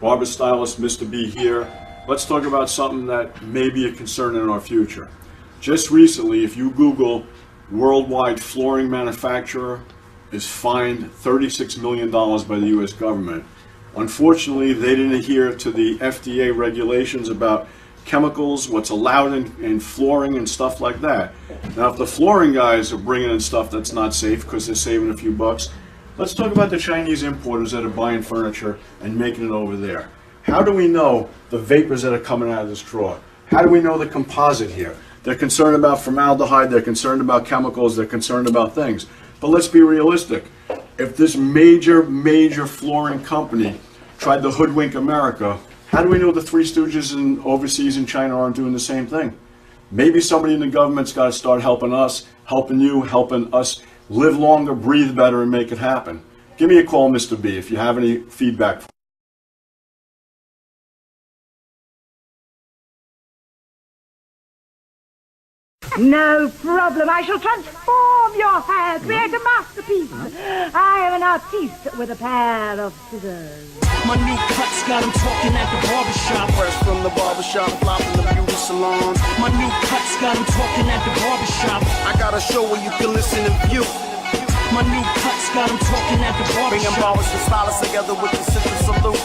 Barber Stylist, Mr. B here. Let's talk about something that may be a concern in our future. Just recently, if you Google worldwide flooring manufacturer is fined $36 million by the U.S. government. Unfortunately, they didn't adhere to the FDA regulations about chemicals, what's allowed in flooring and stuff like that. Now, if the flooring guys are bringing in stuff that's not safe because they're saving a few bucks, let's talk about the Chinese importers that are buying furniture and making it over there. How do we know the vapors that are coming out of this drawer? How do we know the composite here? They're concerned about formaldehyde, they're concerned about chemicals, they're concerned about things. But let's be realistic. If this major flooring company tried to hoodwink America, how do we know the Three Stooges in overseas in China aren't doing the same thing? Maybe somebody in the government's got to start helping us, helping you, helping us live longer, breathe better, and make it happen. Give me a call, Mr. B, if you have any feedback. No problem. I shall transform your hair, create a masterpiece. I am an artiste with a pair of scissors. My new cuts got him talking at the barbershop. Fresh from the barbershop, flopping the beauty salon. My new cuts got him talking at the barbershop. I got a show where you can listen and view. My new cuts got him talking at the Bringing barbershop. barbers and stylists together with the ScissorSalute.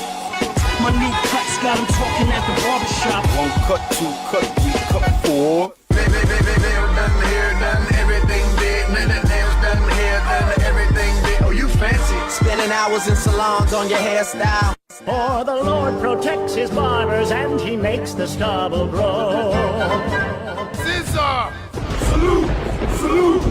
My new cuts got him talking at the barbershop. One cut, two cut, three cut, four. Nails done, hair done, everything did. Nails done, hair done, everything did. Oh, you fancy? Spending hours in salons on your hairstyle. For the Lord protects his barbers and he makes the stubble grow. Scissor! Salute! Salute!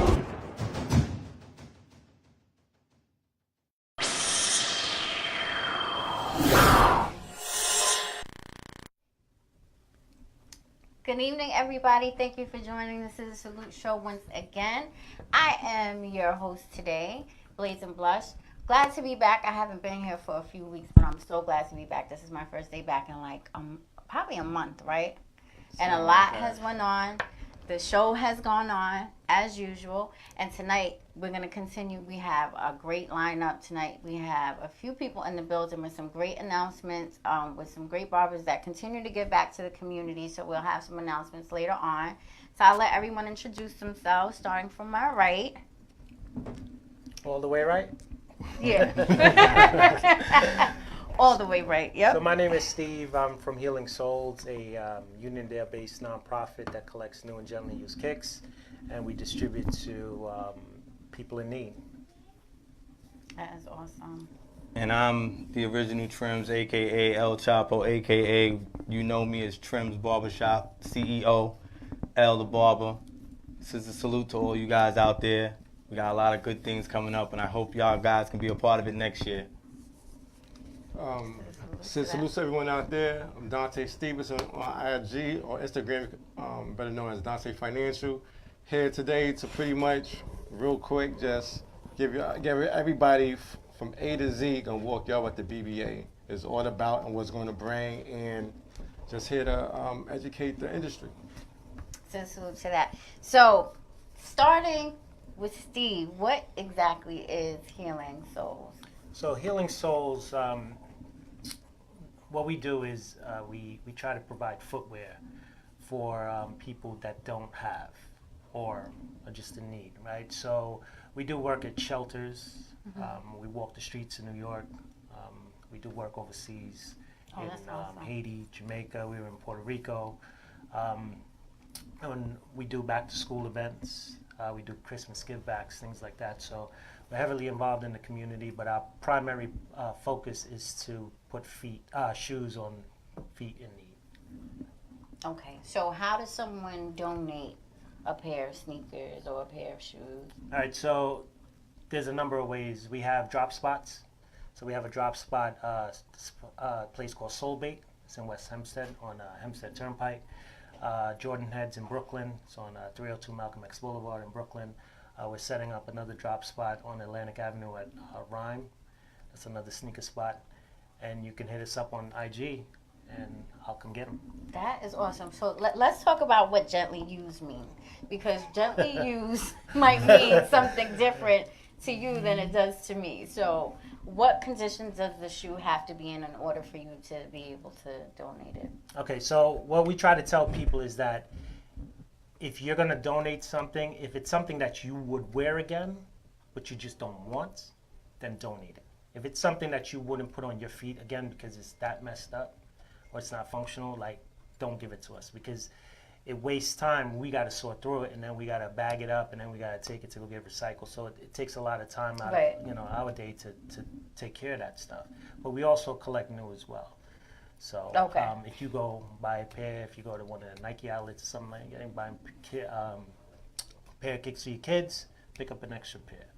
Good evening, everybody. Thank you for joining the ScissorSalute Show once again. I am your host today, Blaze and Blush. Glad to be back. I haven't been here for a few weeks, but I'm so glad to be back. This is my first day back in like probably a month, right? And a lot has went on. The show has gone on as usual, and tonight we're going to continue. We have a great lineup tonight. We have a few people in the building with some great announcements, with some great barbers that continue to give back to the community, so we'll have some announcements later on. So I'll let everyone introduce themselves, starting from my right. All the way right? Yeah. All the way right, yep. So my name is Steve. I'm from Healing Souls, a Uniondale-based nonprofit that collects new and gently used kicks, and we distribute to people in need. That is awesome. And I'm the original Trims, a.k.a. El Chapo, a.k.a. you know me as Trims Barbershop, CEO, El the Barber. ScissorSalute to all you guys out there. We got a lot of good things coming up, and I hope y'all guys can be a part of it next year. Salute to everyone out there. I'm Dontay Stevenson on IG or Instagram, better known as Dontay Financial. Here today to pretty much, real quick, just give everybody from A to Z gonna walk y'all what the BBA is all about and what's going to bring, and just here to educate the industry. So salute to that. So, starting with Steve, what exactly is Healing Souls? So Healing Souls, what we do is we try to provide footwear for people that don't have or are just in need, right? So we do work at shelters. We walk the streets in New York. We do work overseas in awesome. Haiti, Jamaica. We were in Puerto Rico. And we do back to school events. We do Christmas give backs, things like that. So we're heavily involved in the community, but our primary focus is to put shoes on feet in need. Okay, so how does someone donate a pair of sneakers or a pair of shoes? All right, so there's a number of ways. We have drop spots. So we have a drop spot place called Soul Bait. It's in West Hempstead on Hempstead Turnpike. Jordan Heads in Brooklyn. It's on 302 Malcolm X Boulevard in Brooklyn. We're setting up another drop spot on Atlantic Avenue at Rhyme. That's another sneaker spot. And you can hit us up on IG, and I'll come get them. That is awesome. So let's talk about what gently used means, because gently used might mean something different to you than it does to me. So what conditions does the shoe have to be in order for you to be able to donate it? Okay, so what we try to tell people is that if you're going to donate something, if it's something that you would wear again, but you just don't want, then donate it. If it's something that you wouldn't put on your feet again because it's that messed up or it's not functional, like, don't give it to us because it wastes time. We got to sort through it, and then we got to bag it up, and then we got to take it to go get recycled. So it takes a lot of time out of our day to take care of that stuff. But we also collect new as well. So if you go buy a pair, if you go to one of the Nike outlets or something like that, and buy a pair of kicks for your kids, pick up an extra pair.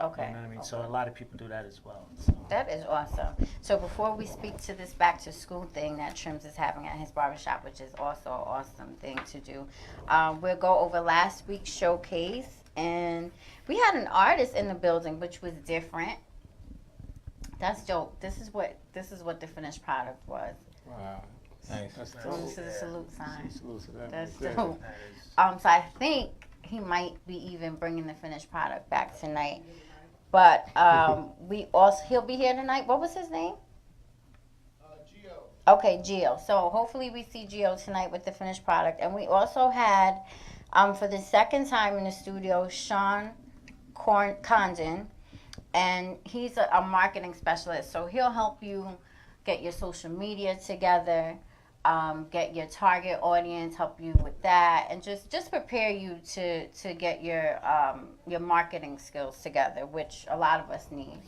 Okay. You know what I mean? So a lot of people do that as well. So. That is awesome. So before we speak to this back to school thing that Trims is having at his barbershop, which is also an awesome thing to do, we'll go over last week's showcase. And we had an artist in the building, which was different. That's dope. This is what the finished product was. Wow. Nice. That's This dope. is a salute sign. Salute to that. That's Yeah. dope. So I think he might be even bringing the finished product back tonight. But he'll be here tonight. What was his name? Gio. Okay, Gio. So hopefully we see Gio tonight with the finished product. And we also had, for the second time in the studio, Sean Condon. And he's a marketing specialist. So he'll help you get your social media together, get your target audience, help you with that, and just prepare you to get your marketing skills together, which a lot of us need.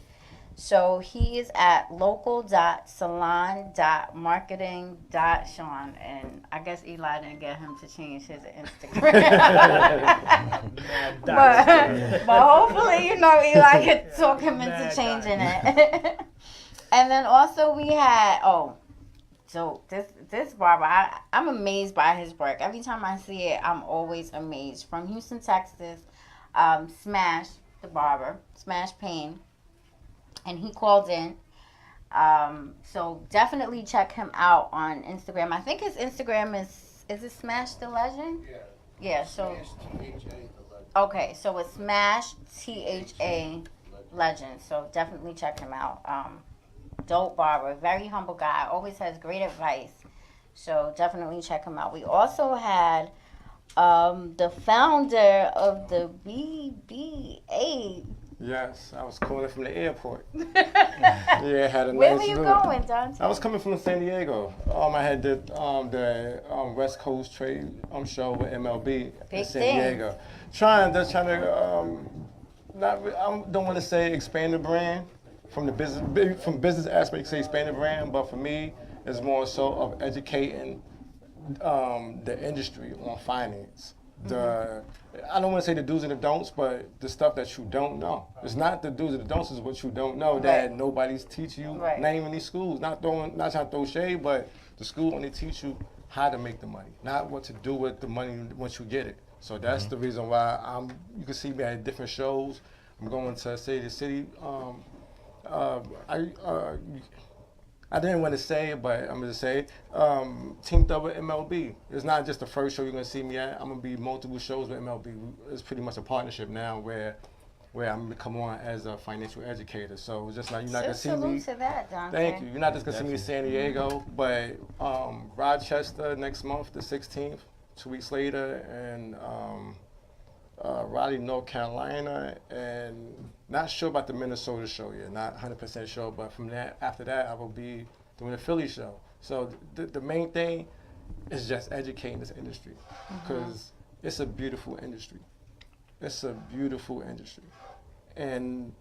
So he is at local.salon.marketing.Sean, and I guess Eli didn't get him to change his Instagram. but hopefully, Eli could talk him into changing it. And then also we had, so this barber, I'm amazed by his work. Every time I see it, I'm always amazed. From Houston, Texas, Smash, the barber, Smash Payne, and he called in. So definitely check him out on Instagram. I think his Instagram is it Smash the Legend? Yeah. Yeah, so. Smash THA the Legend. Okay, so it's Smash THA Legend. So definitely check him out. Dope barber, very humble guy, always has great advice. So definitely check him out. We also had the founder of the BBA. Yes, I was calling from the airport. Yeah, had a Where nice were you look. going, Dontay? I was coming from San Diego. I had the West Coast Trade show with MLB in San Diego. Trying to I don't want to say expand the brand from the business aspect, say expand the brand, but for me, it's more so of educating the industry on finance. I don't want to say the do's and the don'ts, but the stuff that you don't know. It's not the do's and the don'ts, it's what you don't know that nobody's teaching you. Name in these schools. Not trying to throw shade, but the school only teach you how to make the money, not what to do with the money once you get it. So that's the reason why you can see me at different shows. I'm going to City to City. I didn't want to say it, but I'm going to say it. Teamed up with MLB. It's not just the first show you're going to see me at. I'm going to be multiple shows with MLB. It's pretty much a partnership now where I'm going to come on as a financial educator. So it's just like you're not going to see me. Salute to that, Dontay. Thank you. You're not just going to see me in San Diego, but Rochester next month, the 16th, 2 weeks later, and Raleigh, North Carolina, and not sure about the Minnesota show yet, not 100% sure, but from that, after that, I will be doing a Philly show. So the main thing is just educating this industry, because it's a beautiful industry. It's a beautiful industry. And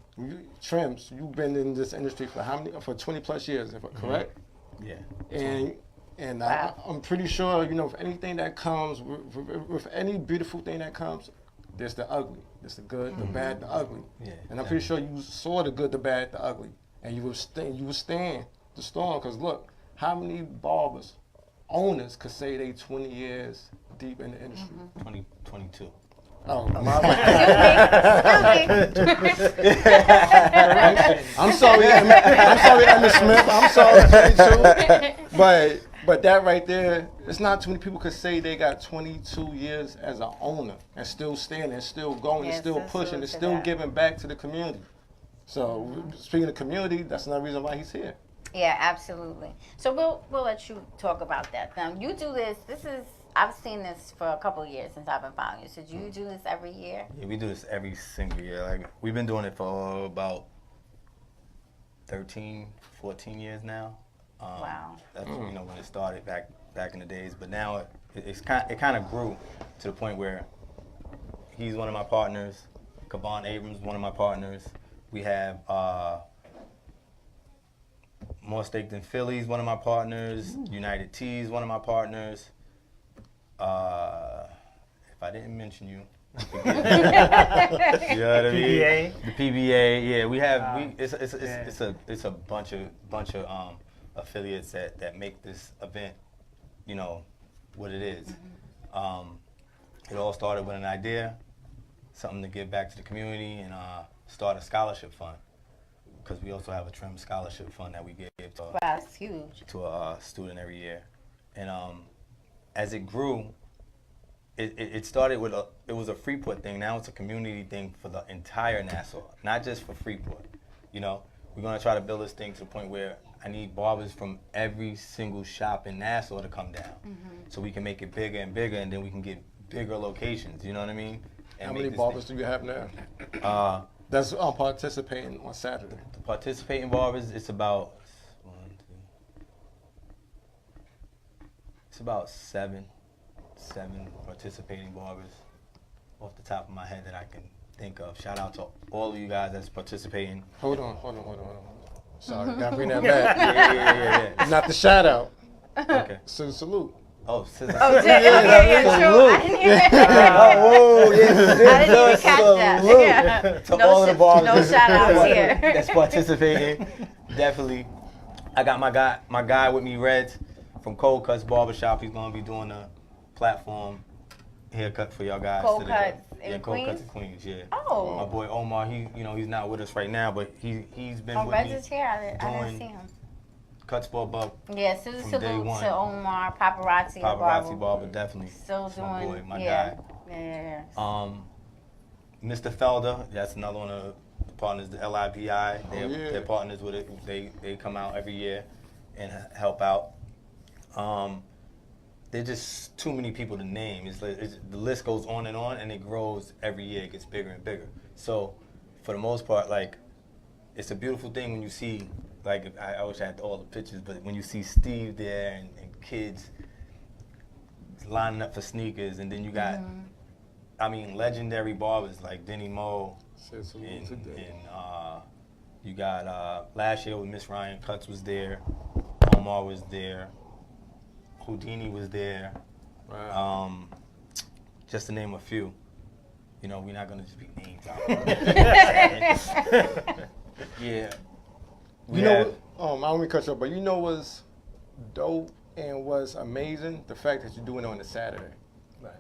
Trims, you've been in this industry for how many? For 20 plus years, correct? Yeah. And wow. I'm pretty sure, with anything that comes, with any beautiful thing that comes, there's the ugly. There's the good, the bad, the ugly. Yeah, and I'm pretty sure you saw the good, the bad, the ugly. And you would stand the storm, because look, how many barbers, owners could say they 20 years deep in the industry? 22. Oh, my bad. I'm sorry, Emma Smith. I'm sorry, 22. But that right there, it's not too many people could say they got 22 years as an owner and still standing, and still going, and still pushing, and still giving back to the community. So speaking of community, that's another reason why he's here. Yeah, absolutely. So we'll let you talk about that. Now you do this. I've seen this for a couple of years since I've been following you. So do you do this every year? Yeah, we do this every single year. Like we've been doing it for about 13, 14 years now. Wow. That's when it started back in the days. But now it kind of grew to the point where he's one of my partners. Kavon Abrams, one of my partners. We have More Steak Than Phillies, one of my partners. United Teas, one of my partners. If I didn't mention you, you know what I mean? PBA. The PBA, yeah. We have it's a bunch of affiliates that make this event, what it is. It all started with an idea, something to give back to the community, and start a scholarship fund. Because we also have a trim scholarship fund that we give to That's huge. to a student every year, and as it grew, it started with it was a Freeport thing. Now it's a community thing for the entire Nassau, not just for Freeport. We're gonna try to build this thing to the point where I need barbers from every single shop in Nassau to come down, so we can make it bigger and bigger, and then we can get bigger locations. You know what I mean? And How many barbers do you have now? That's participating on Saturday. The participating barbers, it's about seven participating barbers off the top of my head that I can think of. Shout out to all of you guys that's participating. Hold on. Sorry, gotta bring that back. Yeah. Not the shout out. Okay. So salute. Oh, Scissor. Oh, yeah, true. I didn't even catch that. Yeah. To all of the barbers. No shout outs here. That's participating. Definitely. I got my guy with me, Reds, from Cold Cuts Barbershop. He's gonna be doing a platform haircut for y'all guys. Cold today. Cuts in Cold Queens? Cuts in Queens, yeah. Oh. My boy Omar, he's not with us right now, but he's been with Reds me is here. I didn't doing see him. Cuts for a buck. Yeah, Scissor from day Salute one. to Omar, Paparazzi Barber, definitely. Still That's doing, my boy, my yeah. guy. Yeah. Mr. Felder, that's another one of the partners, the LIPI. They're partners with it. They come out every year and help out. There's just too many people to name. The list goes on, and it grows every year. It gets bigger and bigger. So, for the most part, like, it's a beautiful thing when you see, like, I wish I had all the pictures, but when you see Steve there and kids lining up for sneakers, and then you got, legendary barbers like Denny Moe, and you got last year with Miss Ryan Cuts was there, Omar was there, Houdini was there, just to name a few. We're not gonna just be names out. Yeah. I don't want to cut you off, but what's dope and what's amazing? The fact that you're doing it on a Saturday. Right.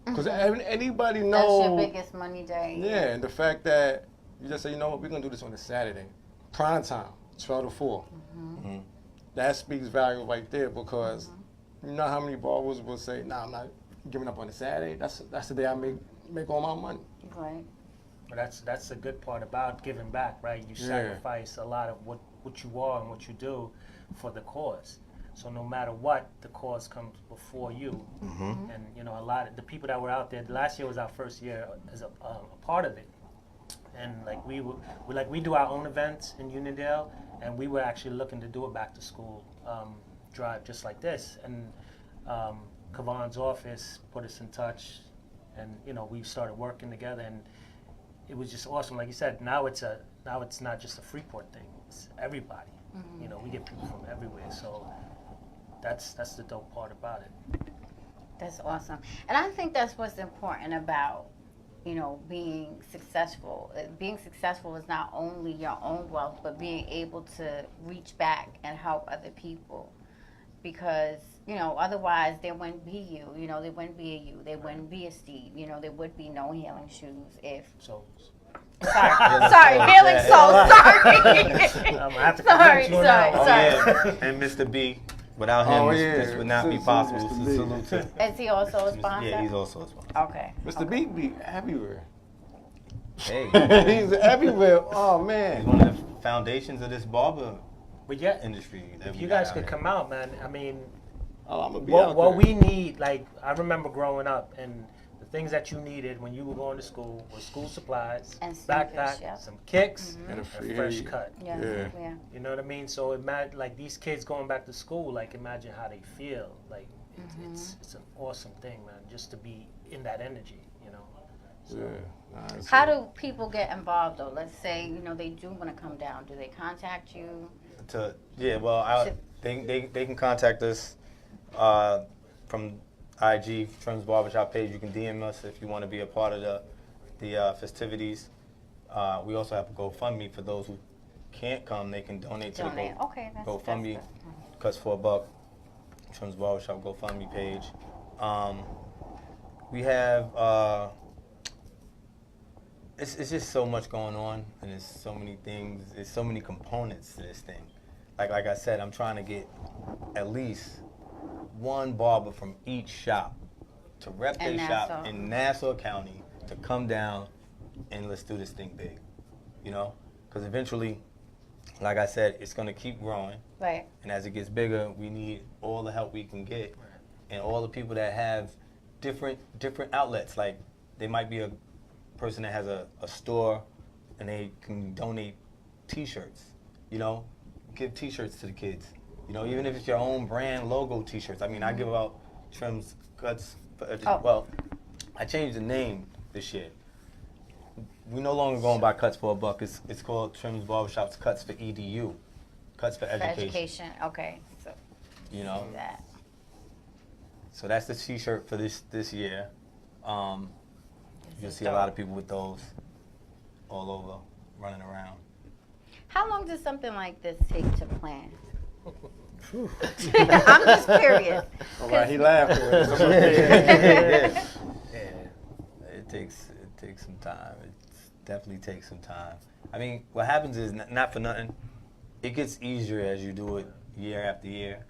Because anybody knows. That's your biggest money day. Yeah, and the fact that you just say, we're going to do this on a Saturday. Prime time, 12 to 4. Mm-hmm. That speaks value right there because you know how many barbers will say, nah, I'm not giving up on a Saturday. That's the day I make all my money. Right. But that's the good part about giving back, right? You sacrifice a lot of what you are and what you do for the cause. So no matter what, the cause comes before you. Mm-hmm. And a lot of the people that were out there. Last year was our first year as a part of it. And like we do our own events in Uniondale, and we were actually looking to do a back to school drive just like this. And Kavon's office put us in touch, and we started working together, and it was just awesome. Like you said, now it's not just a Freeport thing. It's everybody. Mm-hmm. We get people from everywhere. So that's the dope part about it. That's awesome. And I think that's what's important about, being successful. Being successful is not only your own wealth, but being able to reach back and help other people. Because, otherwise there wouldn't be you. There wouldn't be a you. There wouldn't be a Steve. There would be no Healing Shoes if... Souls. Sorry, Healing Souls. Sorry. I'm gonna have to sorry. And Mr. B, without him, this would not be possible. Salute to him. Is he also a sponsor? Yeah, he's also a sponsor. Okay. Mr. B be everywhere. Hey, He's everywhere. Oh he's man. one of the foundations of this barber But yeah, industry. That if we you got guys out could here. come out, man. I mean, Oh, I'm gonna be what out what there. we need, like I remember growing up, and the things that you needed when you were going to school was school supplies, And sneakers, backpack, yeah. some kicks, And a a fresh cut. Yeah. Yeah. Yeah. You know what I mean? So imagine like these kids going back to school. Like imagine how they feel. Like it's an awesome thing, man. Just to be in that energy. You know. So, Yeah. Nah, it's- How do people get involved though? Let's say, they do want to come down. Do they contact you? They can contact us from IG Trims Barbershop page. You can DM us if you want to be a part of the festivities. We also have a GoFundMe for those who can't come. They can donate to Donate. the Okay, that's GoFundMe. good. Cuts for $1. Trims Barbershop GoFundMe page. We have. It's just so much going on, and there's so many things. There's so many components to this thing. Like I said, I'm trying to get at least one barber from each shop to rep In their shop Nassau. in Nassau County to come down and let's do this thing big. Because eventually, like I said, it's going to keep growing. Right. And as it gets bigger, we need all the help we can get, and all the people that have different outlets. Like they might be a person that has a store, and they can donate T-shirts. Give T-shirts to the kids. Even if it's your own brand logo T-shirts. I mean, I give out Trims Cuts. Well, I changed the name this year. We no longer going by Cuts for $1. It's called Trims Barbershop's Cuts for EDU. Cuts for For education. education. Okay. So You know. do that. So that's the T-shirt for this year. You'll see a dope. lot of people with those all over, running around. How long does something like this take to plan? I'm just curious. All right, he laughed. Yeah. It takes some time. It definitely takes some time. I mean, what happens is not for nothing. It gets easier as you do it year after year.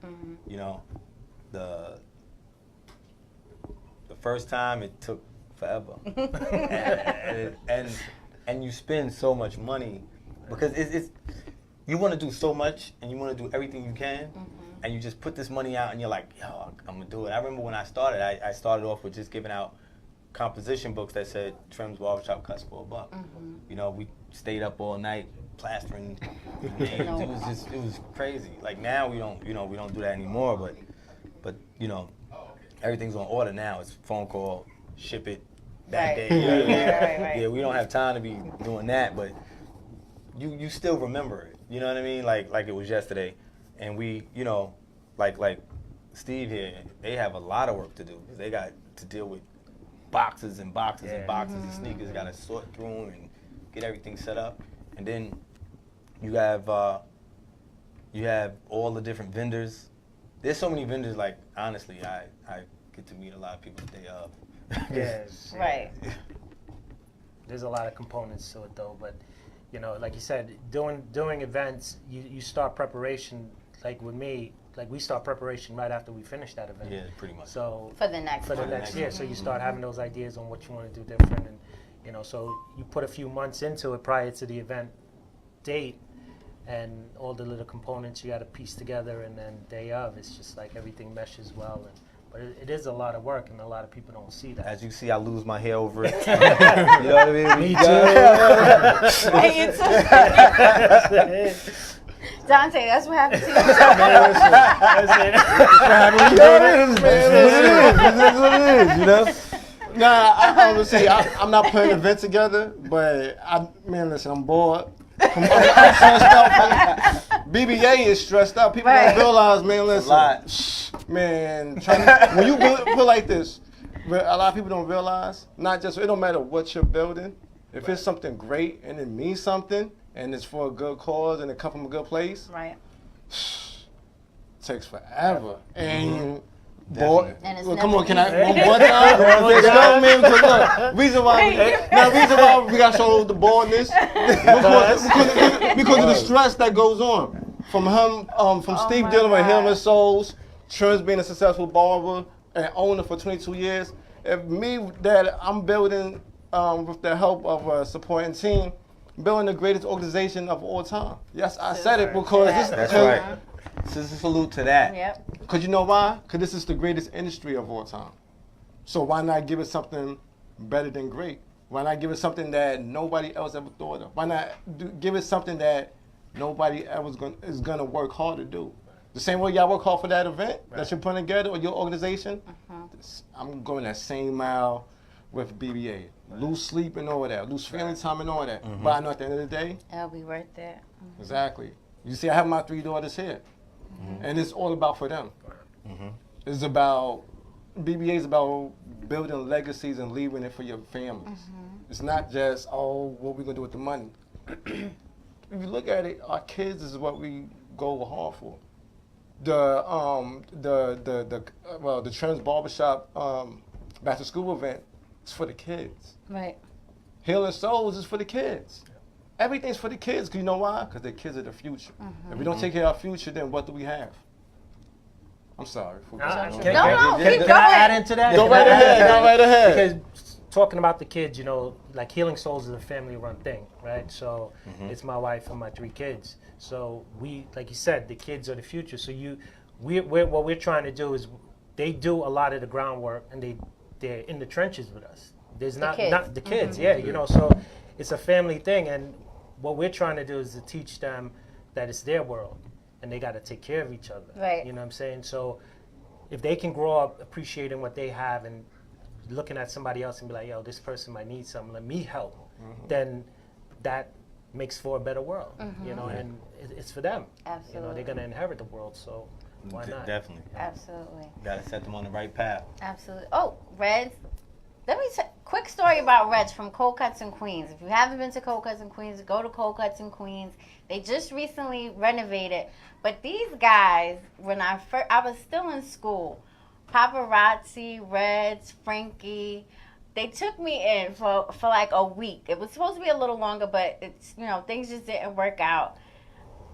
The first time it took forever, and you spend so much money because it's you want to do so much and you want to do everything you can, and you just put this money out and you're like, yo, I'm gonna do it. I remember when I started, I started off with just giving out composition books that said Trims Barbershop Cuts for $1. We stayed up all night plastering names. It was crazy. Like now we don't do that anymore, but everything's on order now. It's phone call, ship it that Right. day. Right. Yeah, we don't have time to be doing that, but you still remember it. You know what I mean? Like it was yesterday, and we, like Steve here, they have a lot of work to do. They got to deal with boxes and boxes and boxes of sneakers. Got to sort through them and get everything set up, and then you have all the different vendors. There's so many vendors. Like honestly, I get to meet a lot of people the day of. yes. Right. There's a lot of components to it though, but like you said, doing events, you start preparation. Like with me, like we start preparation right after we finish that event. Yeah, pretty much. So For the next one. next year, so you start having those ideas on what you want to do different, and so you put a few months into it prior to the event date, and all the little components you got to piece together, and then day of, it's just like everything meshes well. But it is a lot of work, and a lot of people don't see that. As you see, I lose my hair over it. You know what I mean? Me too. Hey, it's Dontay, that's what happened to you. That's what it is, you know? Nah, I honestly, I'm not putting an event together, but listen, I'm bored. I'm stressed out. BBA is stressed out. People Right. don't realize, man, listen. A lot. Man, when you put like this, a lot of people don't realize, it don't matter what you're building. If it's something great and it means something and it's for a good cause and it comes from a good place, Right. it takes forever. And boy, And it's well, come never on, can I easy. one more time? Let's go, man. Because look, reason why we got to show the boldness because of the stress that goes on from him, from Steve my dealing with him God. and Souls, Trims being a successful barber and owner for 22 years. If me that I'm building with the help of a supporting team, building the greatest organization of all time. Yes, I said it because That's right. Scissor salute to that. Yep. Because you know why? Because this is the greatest industry of all time. So why not give it something better than great? Why not give it something that nobody else ever thought of? Why not give it something that nobody ever is gonna work hard to do? The same way y'all work hard for that event that you're putting together or your organization, I'm going that same mile with BBA. Lose sleep and all that, lose family time and all that. But I know at the end of the day, It'll be worth it. exactly. You see, I have my 3 daughters here, and it's all about for them. It's about BBA is about building legacies and leaving it for your families. It's not just what we gonna do with the money. If you look at it, our kids is what we go hard for. The Trends Barbershop back to school event is for the kids. Right. Healing Souls is for the kids. Everything's for the kids. 'Cause you know why? Because the kids are the future. If we don't take care of our future, then what do we have? I'm sorry. Can Keep I going. add into that? Go right ahead. Go right ahead. Because talking about the kids, like Healing Souls is a family-run thing, right? So it's my wife and my 3 kids. So we, like you said, the kids are the future. So what we're trying to do is they do a lot of the groundwork, and they're in the trenches with us. There's not the kids, So it's a family thing, and what we're trying to do is to teach them that it's their world, and they got to take care of each other. Right. You know what I'm saying? So if they can grow up appreciating what they have and looking at somebody else and be like, yo, this person might need something, let me help, then that makes for a better world, and it's for them. Absolutely. They're going to inherit the world, so why not? Definitely. Absolutely. Got to set them on the right path. Absolutely. Oh, Reds. Let me quick story about Reds from Cold Cuts in Queens. If you haven't been to Cold Cuts in Queens, go to Cold Cuts in Queens. They just recently renovated. But these guys, when I was still in school, Paparazzi, Reds, Frankie, they took me in for like a week. It was supposed to be a little longer, but it's things just didn't work out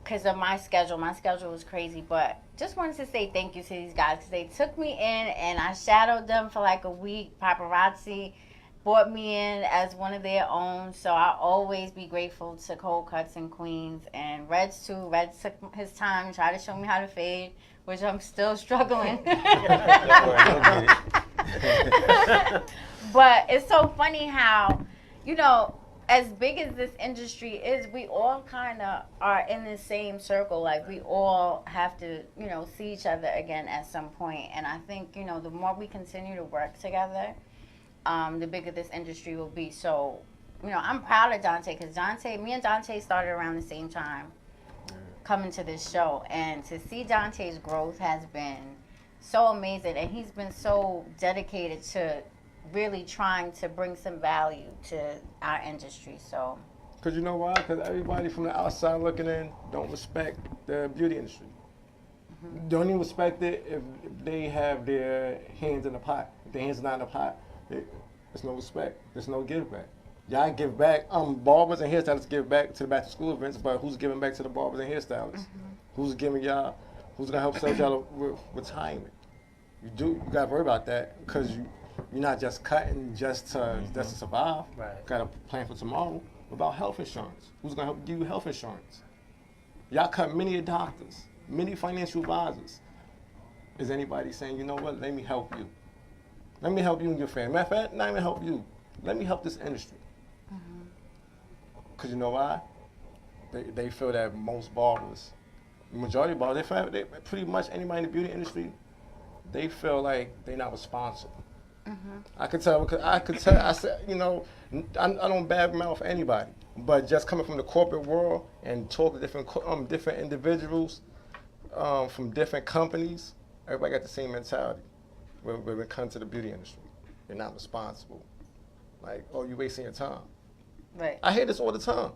because of my schedule. My schedule was crazy, but just wanted to say thank you to these guys because they took me in and I shadowed them for like a week. Paparazzi brought me in as one of their own, so I'll always be grateful to Cold Cuts in Queens. And Reds too. Reds took his time and tried to show me how to fade, which I'm still struggling. But it's so funny how, as big as this industry is, we all kind of are in the same circle. Like, we all have to, see each other again at some point. And I think, the more we continue to work together, the bigger this industry will be. So, I'm proud of Dontay because me and Dontay started around the same time coming to this show. And to see Dontay's growth has been so amazing. And he's been so dedicated to really trying to bring some value to our industry. So, because you know why? Because everybody from the outside looking in don't respect the beauty industry. Don't even respect it if they have their hands in the pot. If their hands are not in the pot, there's no respect. There's no give back. Y'all give back. Barbers and hairstylists give back to the back to school events, but who's giving back to the barbers and hairstylists? Who's giving y'all? Who's gonna help save y'all with retirement? You gotta worry about that because you're not just cutting just to survive. Right. You gotta plan for tomorrow. What about health insurance? Who's gonna help give you health insurance? Y'all cut many doctors, many financial advisors. Is anybody saying, you know what, let me help you? Let me help you and your family. Matter of fact, not even help you. Let me help this industry. Because you know why? They feel that most barbers, the majority of barbers, they pretty much anybody in the beauty industry, they feel like they're not responsible. I could tell, I said, I don't badmouth anybody, but just coming from the corporate world and talk to different individuals from different companies, everybody got the same mentality when it comes to the beauty industry. They're not responsible. Like, oh, you wasting your time. right. I hear this all the time,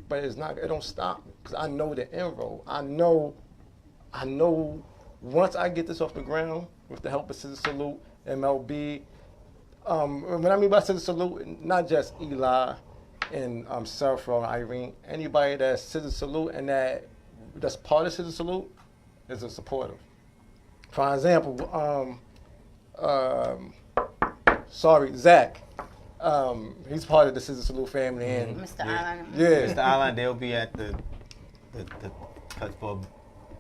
but it don't stop me because I know the end road. I know once I get this off the ground with the help of ScissorSalute, MLB. What I mean by ScissorSalute, not just Eli and Selfro and Irene, anybody that's ScissorSalute and that's part of ScissorSalute is a supporter. For example, Zach. He's part of the ScissorSalute family. And Mr. Allen. yeah. Mr. Island, they'll be at the Cuts Pub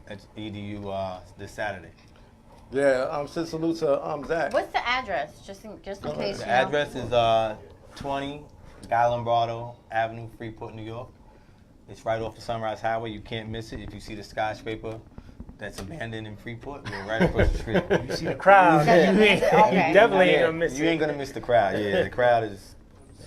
at EDU this Saturday. Yeah, ScissorSalute to Zach. What's the address? Just in case you The know. address is 20 Guy Lombardo Avenue, Freeport, New York. It's right off the Sunrise Highway. You can't miss it. If you see the skyscraper that's abandoned in Freeport, we're right across the street. You see the crowd. Okay. You definitely ain't gonna miss You it. ain't gonna miss the crowd. Yeah, the crowd is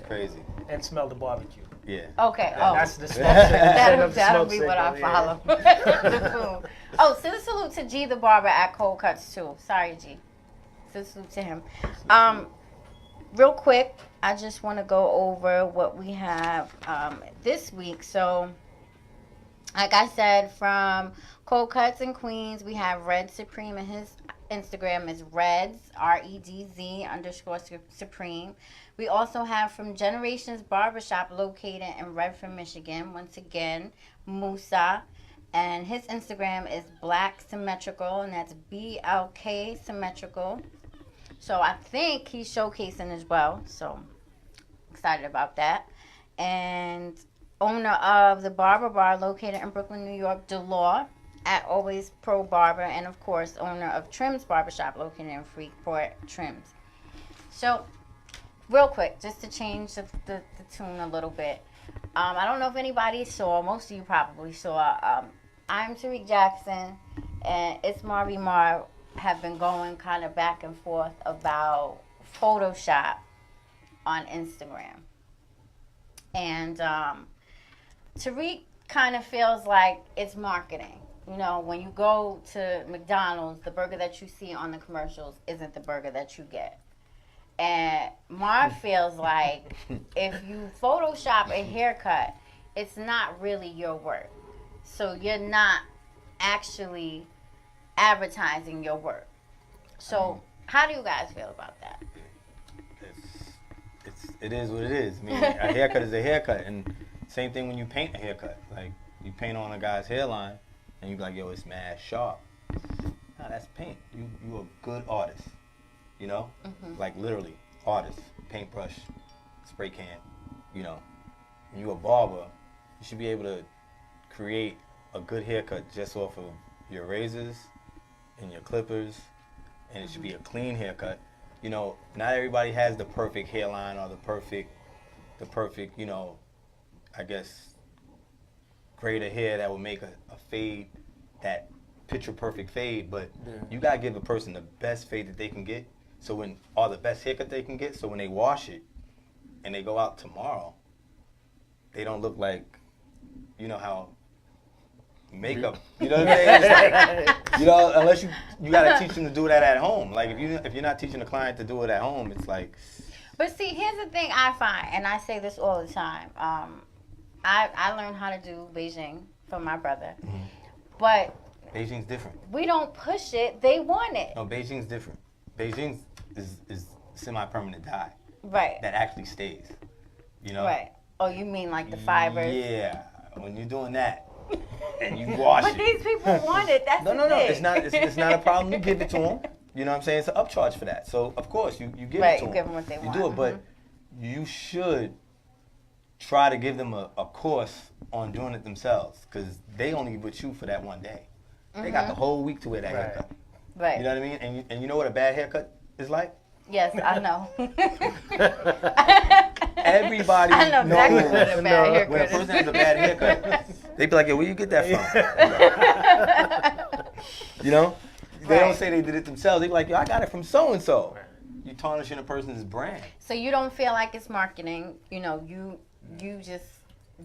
crazy. And smell the barbecue. Yeah. Okay. That's the smoke signal. That'll be what I follow. The food. Oh, Scissor Salute to G the Barber at Cold Cuts too. Sorry, G. Scissor Salute to him. Real quick, I just want to go over what we have this week. So, like I said, from Cold Cuts in Queens, we have Red Supreme, and his Instagram is Reds, REDZ_Supreme. We also have from Generations Barbershop located in Redford, Michigan. Once again, Mussa. And his Instagram is Black Symmetrical, and that's BLK Symmetrical. So I think he's showcasing as well. So excited about that. And owner of the Barber Bar located in Brooklyn, New York, Dolor, at Always Pro Barber. And of course, owner of Trims Barbershop located in Freeport, Trims. So real quick, just to change the tune a little bit. I don't know if anybody saw, most of you probably saw, I'm Tariq Jackson and It's Marby Mar have been going kind of back and forth about Photoshop on Instagram. And Tariq kind of feels like it's marketing. You know, when you go to McDonald's, the burger that you see on the commercials isn't the burger that you get. And Mar feels like if you Photoshop a haircut, it's not really your work. So you're not actually advertising your work. So how do you guys feel about that? It is what it is. I mean, a haircut is a haircut, and same thing when you paint a haircut. Like you paint on a guy's hairline, and you be like, "Yo, it's mad sharp." Nah, that's paint. You a good artist, you know? Like literally, artist, paintbrush, spray can, you know. When you a barber, you should be able to create a good haircut just off of your razors and your clippers, and it should be a clean haircut. You know, not everybody has the perfect hairline or the perfect, you know, I guess, grade of hair that will make a fade, that picture perfect fade, but you gotta give a person the best fade that they can get, or the best haircut they can get, so when they wash it and they go out tomorrow, they don't look like, you know how makeup, you know what I'm saying? It's like, you know, unless you gotta teach them to do that at home. Like if you're not teaching a client to do it at home, it's like. But see, here's the thing I find, and I say this all the time. I learned how to do Beijing from my brother, but Beijing's different. we don't push it. They want it. No, Beijing's different. Beijing is semi-permanent dye. Right. That actually stays. You know. Right. Oh, you mean like the fibers? Yeah. When you're doing that. And you wash But it. these people want it. That's No, the thing. it's not a problem. You give it to them. You know what I'm saying? It's an upcharge for that. So of course you give it to them. Right, you give them what they want. You do it, but you should try to give them a course on doing it themselves, because they only with you for that one day. They got the whole week to wear that haircut. Right. You know what I mean? And you know what a bad haircut is like? Yes, I know. Everybody I know exactly knows what a bad haircut when a is. person has a bad haircut. They be like, "Yo, where you get that from?" You know? They don't say they did it themselves. They be like, "Yo, I got it from so and so." You tarnishing a person's brand. So you don't feel like it's marketing. You know, you just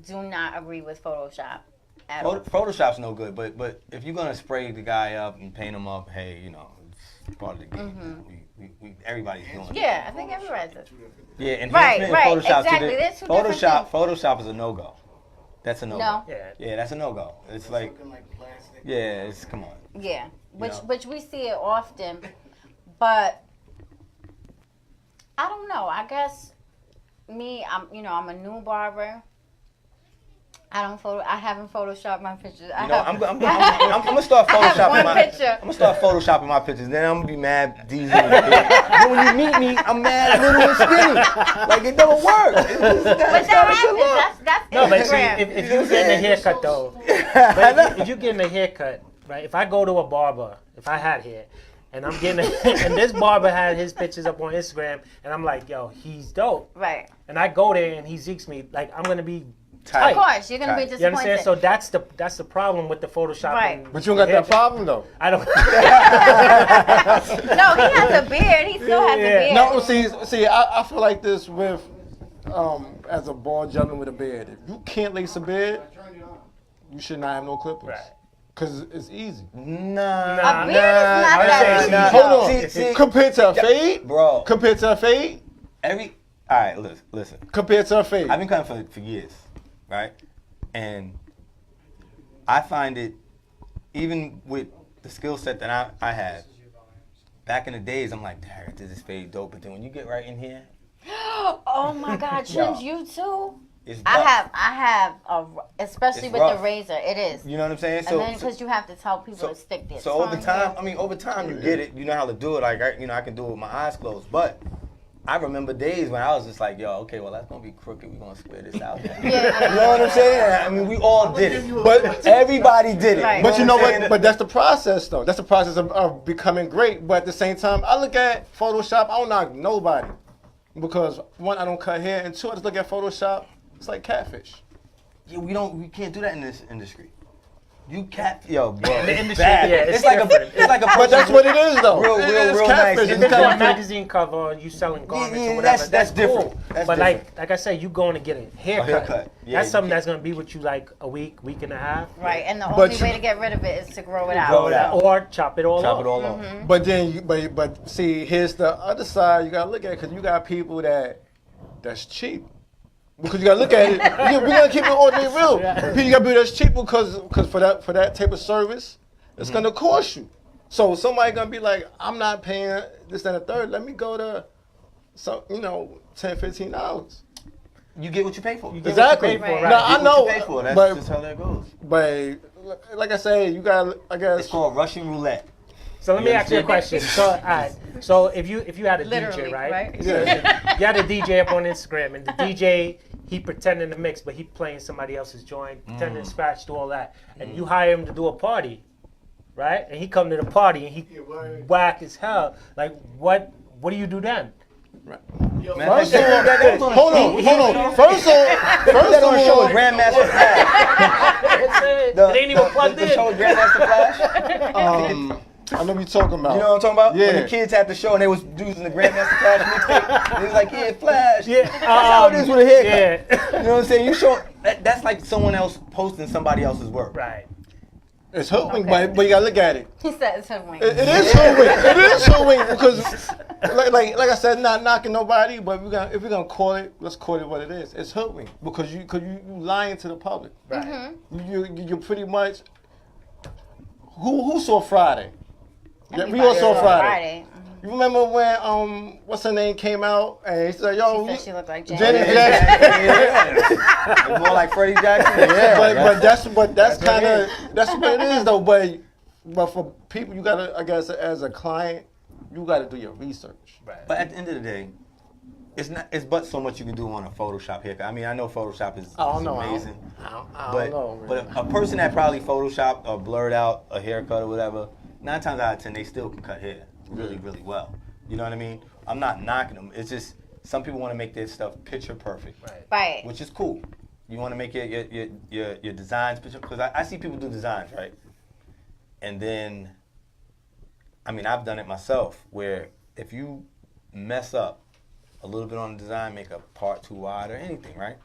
do not agree with Photoshop at all. Photoshop's no good, but if you're gonna spray the guy up and paint him up, hey, you know, it's part of the game. Everybody's doing it. Yeah, I think everybody's it. Yeah, and Right, Photoshop exactly. too. There's two different things. Photoshop is a no-go. That's a no-go. No. Yeah, that's a no-go. It's like, yeah, come on. Yeah, know? which we see it often, but I don't know. I guess I'm a new barber. I haven't photoshopped my pictures. I'm gonna start photoshopping one picture. I'm gonna start photoshopping my pictures. Then I'm gonna be mad diesel. Then when you meet me, I'm mad little and skinny. Like it don't work. But that happens. That's No, but see, Instagram. if you're getting a haircut though, but if you're getting a haircut, right? If I go to a barber, if I had hair, and I'm getting and this barber had his pictures up on Instagram, and I'm like, yo, he's dope. Right. And I go there and he zeeks me, like I'm gonna be tight. Of course, you're gonna be disappointed. You understand? So that's the problem with the Photoshop. Right. But you don't got that problem though. I don't. No, he has a beard. He still has a beard. No, see, I feel like this with, as a bald gentleman with a beard. If you can't lace a beard, you should not have no clippers. Right. Cause it's easy. A beard is not that easy. Hold on. See, compared to a fade, bro. Compared to a fade, All right, listen. compared to a fade. I've been cutting for years, right? And I find it, even with the skill set that I have, back in the days, I'm like, dang, this is fade dope. But then when you get right in here, Oh my God, Trims, you too? it's I rough. have, especially It's with rough. the razor, it is. You know what I'm saying? And then because you have to tell people to stick their So tongue over time, here. over time you get it. You know how to do it. Like I can do it with my eyes closed. But I remember days when I was just like, yo, okay, well that's gonna be crooked. We're gonna square this out. You know what I'm saying? I mean, we all did it. But everybody did it. Right. But you know what I'm what? saying? But that's the process, though. That's the process of becoming great. But at the same time, I look at Photoshop. I don't knock nobody because one, I don't cut hair, and two, I just look at Photoshop. It's like catfish. Yeah, we can't do that in this industry. You yo, bro. The It's industry, bad. yeah, it's like different. it's like a But that's what it is, though. Real It's nice. catfish. If It's it's on a catfish. magazine cover and you selling garments yeah, or whatever, that's different. cool. That's but different. like I said, you going to get a haircut. haircut. Yeah, That's you something can't- that's gonna be with you like a week and a half. Right, and the But only you- way to get rid of it is to grow it out. Grow it out. Or chop it all Chop off. it all off. But then, but see, here's the other side you gotta look at because you got people that's cheap. Because you gotta look at it. We're gonna keep it all day real. You gotta be that's cheap because for that type of service, it's gonna cost you. So somebody gonna be like, I'm not paying this and a third. Let me go to some, $10, $15. You get what you pay for. You get Exactly. what you pay for, Right. right? No, I You get know, what you pay for. That's but just how that goes. but like I say, you gotta. I guess It's called Russian roulette. So let me You ask you a understand? question. So, all right. So if you had a Literally, DJ, right? yeah. You had a DJ up on Instagram, and the DJ he pretending to mix, but he playing somebody else's joint, pretending to scratch, do all that, and you hire him to do a party, right? And he come to the party and he whack as hell. Like what do you do then? First of all, hold on. First That don't show a Grandmaster Flash. It ain't even plugged The in. show a Grandmaster Flash. I know what you're talking about. You know what I'm talking about? Yeah. When the kids had the show and they was using the Grandmaster Flash mixtape, he was like, yeah, Flash. Yeah, That's how it is with a haircut. Yeah. You know what I'm saying? You show that's like someone else posting somebody else's work. Right. It's hooping, but you gotta look at it. He said it's hoodwink. It is hooping. It is hooping because, like I said, not knocking nobody, but if we're gonna call it, let's call it what it is. It's hooping because you lying to the public. Right. You pretty much. Who saw Friday? Yeah, we Everybody all saw Friday. You remember when what's her name came out and he said, "Yo, She said she looked like Janet. Janet Jackson." It's more like Freddie Jackson. Yeah. but that's what it is though. But for people, you gotta, I guess, as a client, you gotta do your research. Right. But at the end of the day, it's but so much you can do on a Photoshop haircut. I mean, I know Photoshop is amazing. I don't know. But a person that probably photoshopped or blurred out a haircut or whatever, 9 times out of 10 they still can cut hair really, really well. You know what I mean? I'm not knocking them. It's just some people want to make their stuff picture perfect, Right. which is cool. You want to make your designs picture because I see people do designs, right? And then, I mean, I've done it myself where if you mess up a little bit on the design, make a part too wide or anything, right?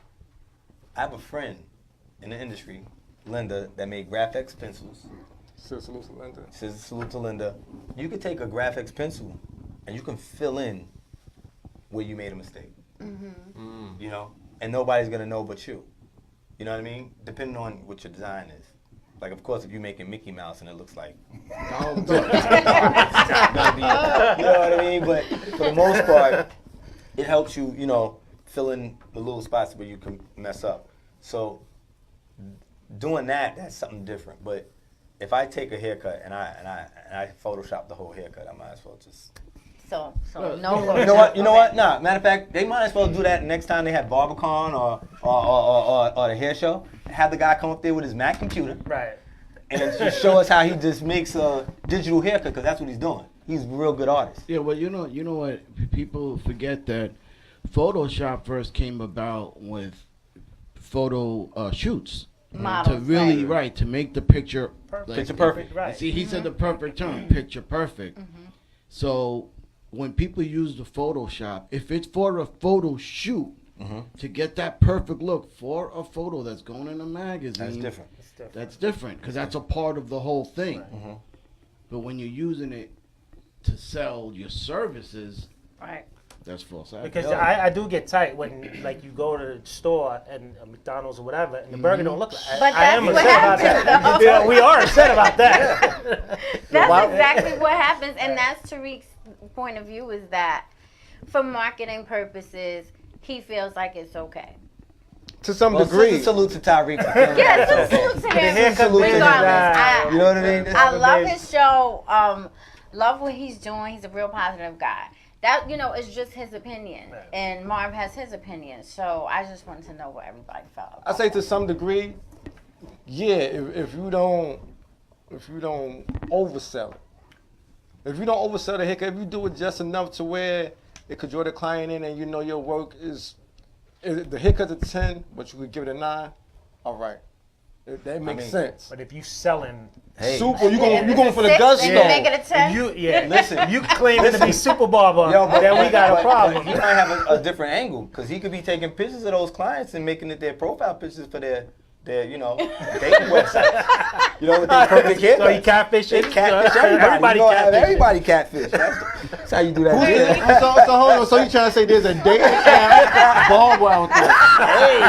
I have a friend in the industry, Linda, that made Graphics pencils. ScissorSalute to Linda. ScissorSalute to Linda. You could take a Graphics pencil and you can fill in where you made a mistake. You know, and nobody's gonna know but you. You know what I mean? Depending on what your design is. Like, of course, if you're making Mickey Mouse and it looks like, it's not gonna be, you know what I mean? But for the most part, it helps you, fill in the little spots where you can mess up. So doing that's something different. But if I take a haircut and I Photoshop the whole haircut, I might as well just. So no. You know what? You know what? Nah. Matter of fact, they might as well do that next time they have BarberCon or the hair show. Have the guy come up there with his Mac computer. Right. And just show us how he just makes a digital haircut, because that's what he's doing. He's a real good artist. Yeah, well, you know what? People forget that Photoshop first came about with photo shoots. Models, to really, right, to make the picture Perfect. Picture perfect. Right. See, he said the perfect term, picture perfect. So when people use the Photoshop, if it's for a photo shoot, to get that perfect look for a photo that's going in a magazine, That's different. That's different, because that's a part of the whole thing. But when you're using it to sell your services, Right. that's false. Because I do get tight when, like, you go to the store and McDonald's or whatever, and the burger don't look like. But I am that's upset what about happens, that. though. Yeah, we are upset about that. That's exactly what happens, and that's Tariq's point of view, is that for marketing purposes, he feels like it's okay. To some Well, degree. salute to Tyreek. Yeah, salute to him. haircut Regardless, You know what I mean? I love his show. Love what he's doing. He's a real positive guy. That, is just his opinion, and Marv has his opinion. So I just wanted to know what everybody felt about I say that. to some degree, yeah. If you don't oversell it, if you don't oversell the haircut, if you do it just enough to where it could draw the client in, and you know your work is the haircut's a 10, but you could give it a 9. All right, that makes sense. But if you selling Super, you going for the Six, gusto. and you make it a 10? Listen, you claiming to be Super Barber, Yo, but then we got a problem. He might have a different angle, because he could be taking pictures of those clients and making it their profile pictures for their dating website. With their perfect haircut. So he catfishing? They catfish everybody. Everybody catfish. That's how you do that. So hold on. So you trying to say there's a dating app barber out there?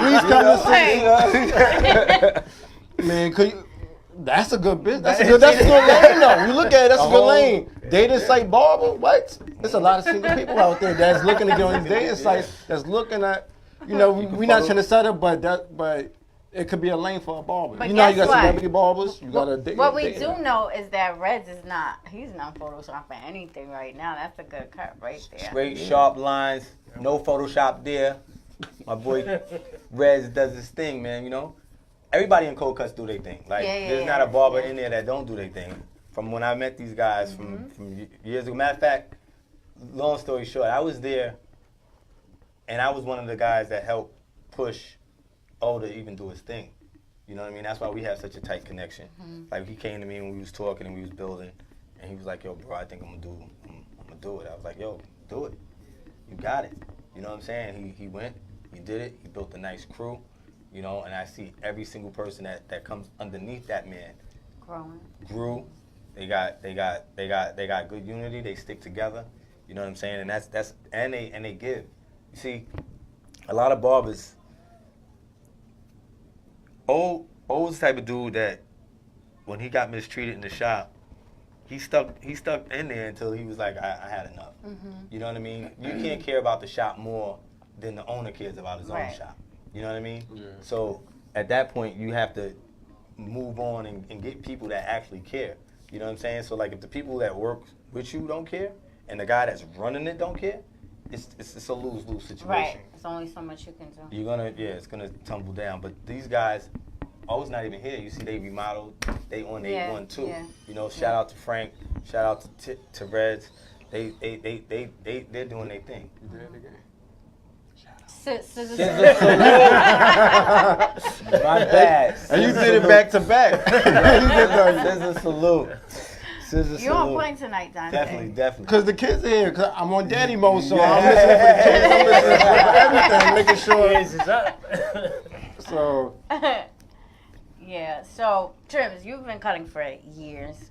Please come and see. Man, could you? That's a good business. That's a good lane, though. You look at it, that's a good lane. Dating site barber, what? There's a lot of single people out there that's looking to get on these dating sites. That's looking at, we're not trying to set up, but it could be a lane for a barber. But you got guess what? celebrity barbers. You got a What we do know is that Reds he's not photoshopping anything right now. That's a good cut right there. Straight, sharp lines, no Photoshop there. My boy Rez does his thing, man, Everybody in cold cuts do their thing. Like, there's not a barber in there that don't do their thing. From when I met these guys from years ago. Matter of fact, long story short, I was there, and I was one of the guys that helped push O to even do his thing. You know what I mean? That's why we have such a tight connection. Like, he came to me when we was talking and we was building, and he was like, yo, bro, I think I'm gonna do it. I was like, yo, do it. You got it. You know what I'm saying? He went, he did it, he built a nice crew. And I see every single person that comes underneath that man grew. They got good unity. They stick together. You know what I'm saying? And they give. You see, a lot of barbers. O's the type of dude that when he got mistreated in the shop, he stuck in there until he was like, I had enough. You know what I mean? You can't care about the shop more than the owner cares about his own shop. You know what I mean? Yeah. So at that point, you have to move on and get people that actually care. You know what I'm saying? So like, if the people that work with you don't care, and the guy that's running it don't care, it's a lose-lose situation. Right. It's only so much you can do. It's gonna tumble down. But these guys, always not even here. You see, they remodeled. They on their one too. Yeah. Shout out to Frank. Shout out to Reds. They're doing their thing. You did it again. ScissorSalute. My bad. And you did it back to back. ScissorSalute. You're on point tonight, Dontay. Definitely. Because the kids are here. Because I'm on daddy mode, so I'm listening for the kids. I'm listening for everything, making sure. So. Yeah. So, Trims, you've been cutting for years.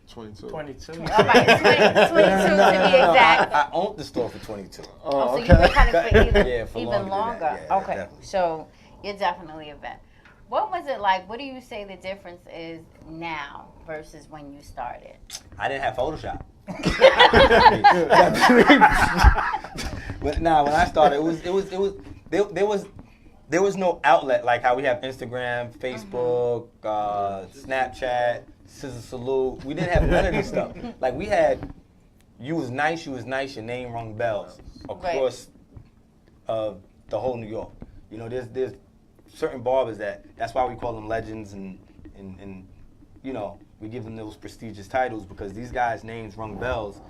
22. 22. All right, 22 to be exact. I owned the store for 22. So you've been cutting for even longer. Yeah, okay. Definitely. So you're definitely a vet. What was it like? What do you say the difference is now versus when you started? I didn't have Photoshop. But when I started, there there was no outlet like how we have Instagram, Facebook, Snapchat, ScissorSalute. We didn't have none of this stuff. Like we had, you was nice, your name rung bells across the whole New York. You know, there's certain barbers that's why we call them legends and you know, we give them those prestigious titles because these guys' names rung bells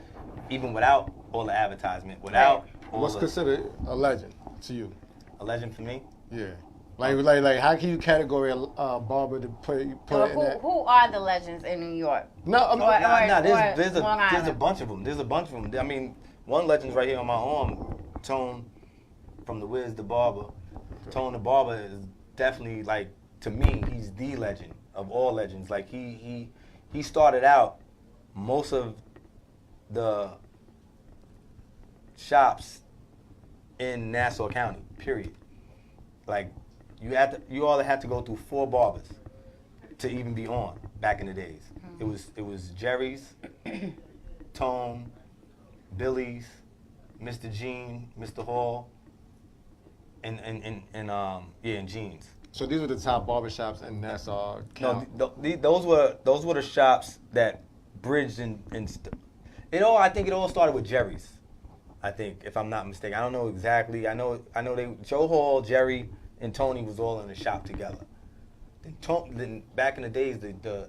even without all the advertisement, without all What's considered a legend to you? A legend for me? Yeah. Like, how can you categorize a barber to put in that? Who are the legends in New York? No, there's a bunch of them. There's a bunch of them. I mean, one legend's right here on my arm, Tone from the Wiz the Barber. Tone the Barber is definitely, like, to me, he's the legend of all legends. Like, he started out most of the shops in Nassau County, period. Like, you all had to go through 4 barbers to even be on back in the days. It was Jerry's, Tone, Billy's, Mr. Gene, Mr. Hall, and Jeans. So these were the top barbershops in Nassau County. No, those were the shops that bridged I think it all started with Jerry's. I think, if I'm not mistaken. I don't know exactly. I know Joe Hall, Jerry, and Tony was all in the shop together. Then back in the days, the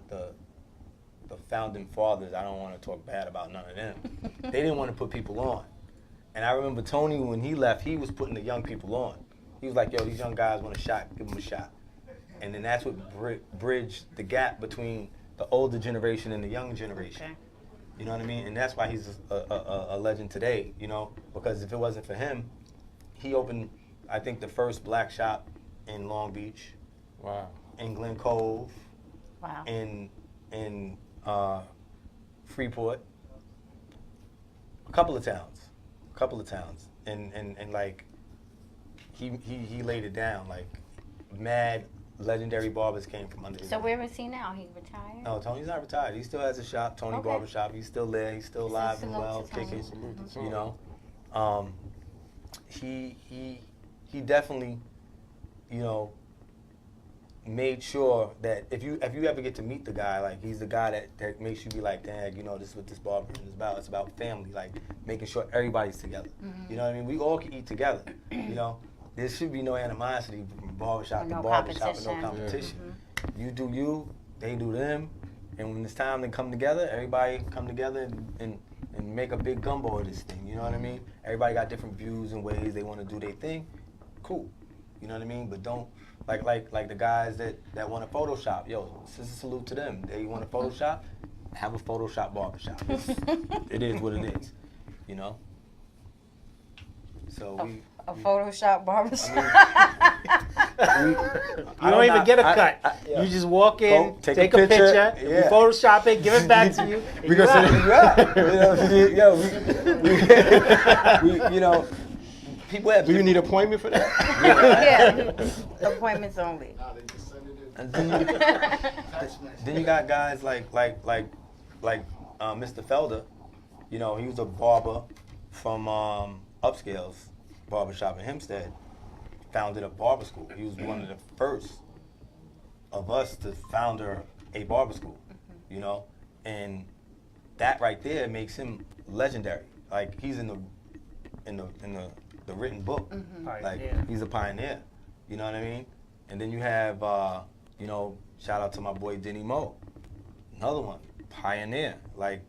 founding fathers, I don't want to talk bad about none of them. They didn't want to put people on. And I remember Tony, when he left, he was putting the young people on. He was like, yo, these young guys want a shot, give them a shot. And then that's what bridged the gap between the older generation and the young generation. Okay. You know what I mean? And that's why he's a legend today, you know? Because if it wasn't for him, he opened, I think, the first black shop in Long Beach. Wow. In Glen Cove. Wow. In Freeport. A couple of towns. And like, he laid it down. Like, mad legendary barbers came from under his So where is he now? He retired? No, Tony's not retired. He still has a shop, Tony Barbershop. He's still there. He's still alive and well, kicking. You know, he definitely, you know, made sure that if you ever get to meet the guy, like, he's the guy that makes you be like, dang, you know, this is what this barber is about. It's about family, like making sure everybody's together. You know what I mean? We all can eat together. You know, there should be no animosity from barbershop to barbershop and no competition. You do you, they do them, and when it's time to come together, everybody come together and make a big gumbo of this thing. You know what I mean? Everybody got different views and ways they want to do their thing. Cool. You know what I mean? But don't like the guys that want to Photoshop. Yo, ScissorSalute to them. They want to Photoshop, have a Photoshop barbershop. It is what it is. You know. So a Photoshop barbershop. You don't even get a cut. You just walk in, take a picture, you Photoshop it, give it back to you. We you know, people have. Do you need an appointment for that? Yeah, appointments only. And then you got guys like Mr. Felder. You know, he was a barber from Upscale's barbershop in Hempstead. Founded a barber school. He was one of the first of us to found a barber school. You know, and that right there makes him legendary. Like, he's in the written book. Like, he's a pioneer. You know what I mean? And then you have you know, shout out to my boy Denny Moe, another one, pioneer. Like,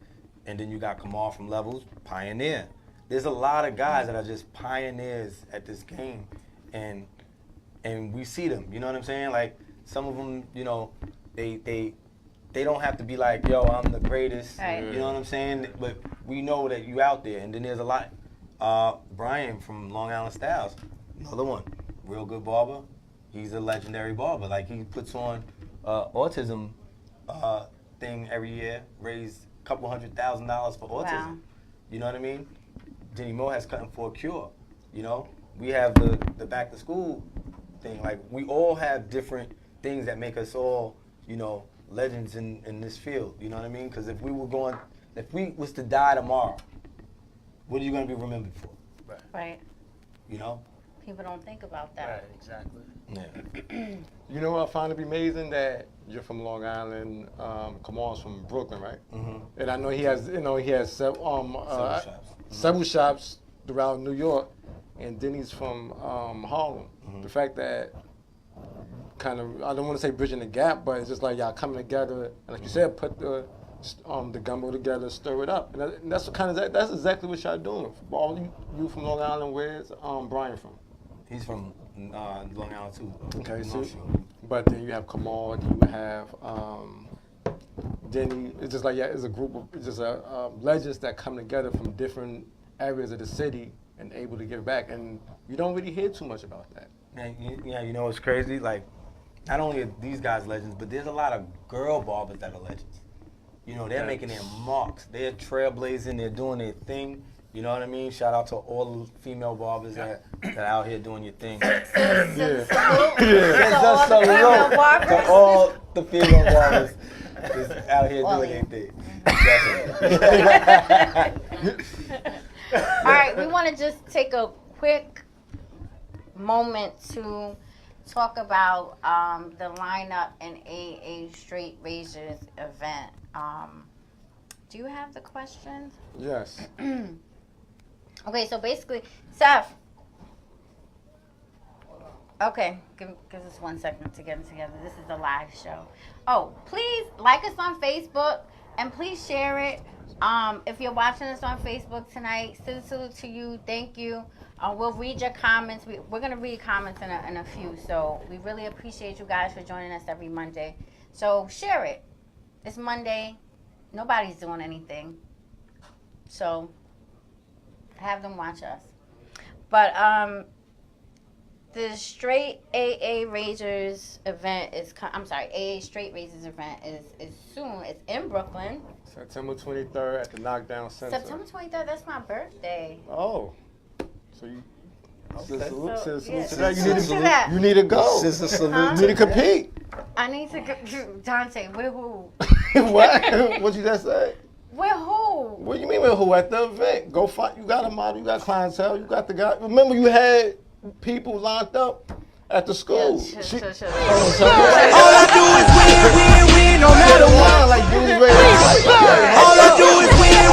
and then you got Kamal from Levels, pioneer. There's a lot of guys that are just pioneers at this game, and we see them. You know what I'm saying? Like, some of them, you know, they don't have to be like, yo, I'm the greatest. Right. You know what I'm saying? But we know that you out there. And then there's a lot. Brian from Long Island Styles, another one, real good barber. He's a legendary barber. Like, he puts on autism thing every year, raise a couple $100,000 for autism. Wow. You know what I mean? Denny Moe has Cutting for a Cure. You know, we have the back to school thing. Like, we all have different things that make us all, you know, legends in this field. You know what I mean? Because if we was to die tomorrow, what are you going to be remembered for? Right. You know? People don't think about that. Right, exactly. Yeah. You know what I find to be amazing? That you're from Long Island, Kamal's from Brooklyn, right? Mm-hmm. And I know he has several shops throughout New York, and then he's from Harlem. Mm-hmm. The fact that kind of, I don't want to say bridging the gap, but it's just like y'all coming together, and like you said, put the gumbo together, stir it up, and that's exactly what y'all doing. All you from Long Island, where's Brian from? He's from Long Island too. Okay, so, North Shore. but then you have Kamal, you have Denny. It's just like, yeah, it's a group of just legends that come together from different areas of the city and able to give back, and you don't really hear too much about that. Yeah, you know what's crazy? Like, not only are these guys legends, but there's a lot of girl barbers that are legends. You know, they're making their marks. They're trailblazing. They're doing their thing. You know what I mean? Shout out to all the female barbers that are out here doing your thing. Salute To all the female barbers is out here doing their thing. All right, we want to just take a quick moment to talk about the lineup and AA Straight Razors event. Do you have the questions? Yes. Okay, so basically, Seth. Okay, give us 1 second to get them together. This is a live show. Oh, please like us on Facebook and please share it. If you're watching us on Facebook tonight, salute to you. Thank you. We'll read your comments. We're going to read comments in a few. So we really appreciate you guys for joining us every Monday. So share it. It's Monday. Nobody's doing anything. So have them watch us. But the Straight AA Razors event is, AA Straight Razors event is soon. It's in Brooklyn. September 23rd at the Knockdown Center. September 23rd, that's my birthday. Oh. So you... Okay. You need to go. ScissorSalute. You need to compete. I need to go. Dontay, with who? What? What you just say? With who? What do you mean with who? At the event. Go find. You got a model. You got clientele. You got the guy. Remember you had people locked up at the school. Yeah, sure. All I do is win, no matter what. Like dudes ready to fight. All I do is win,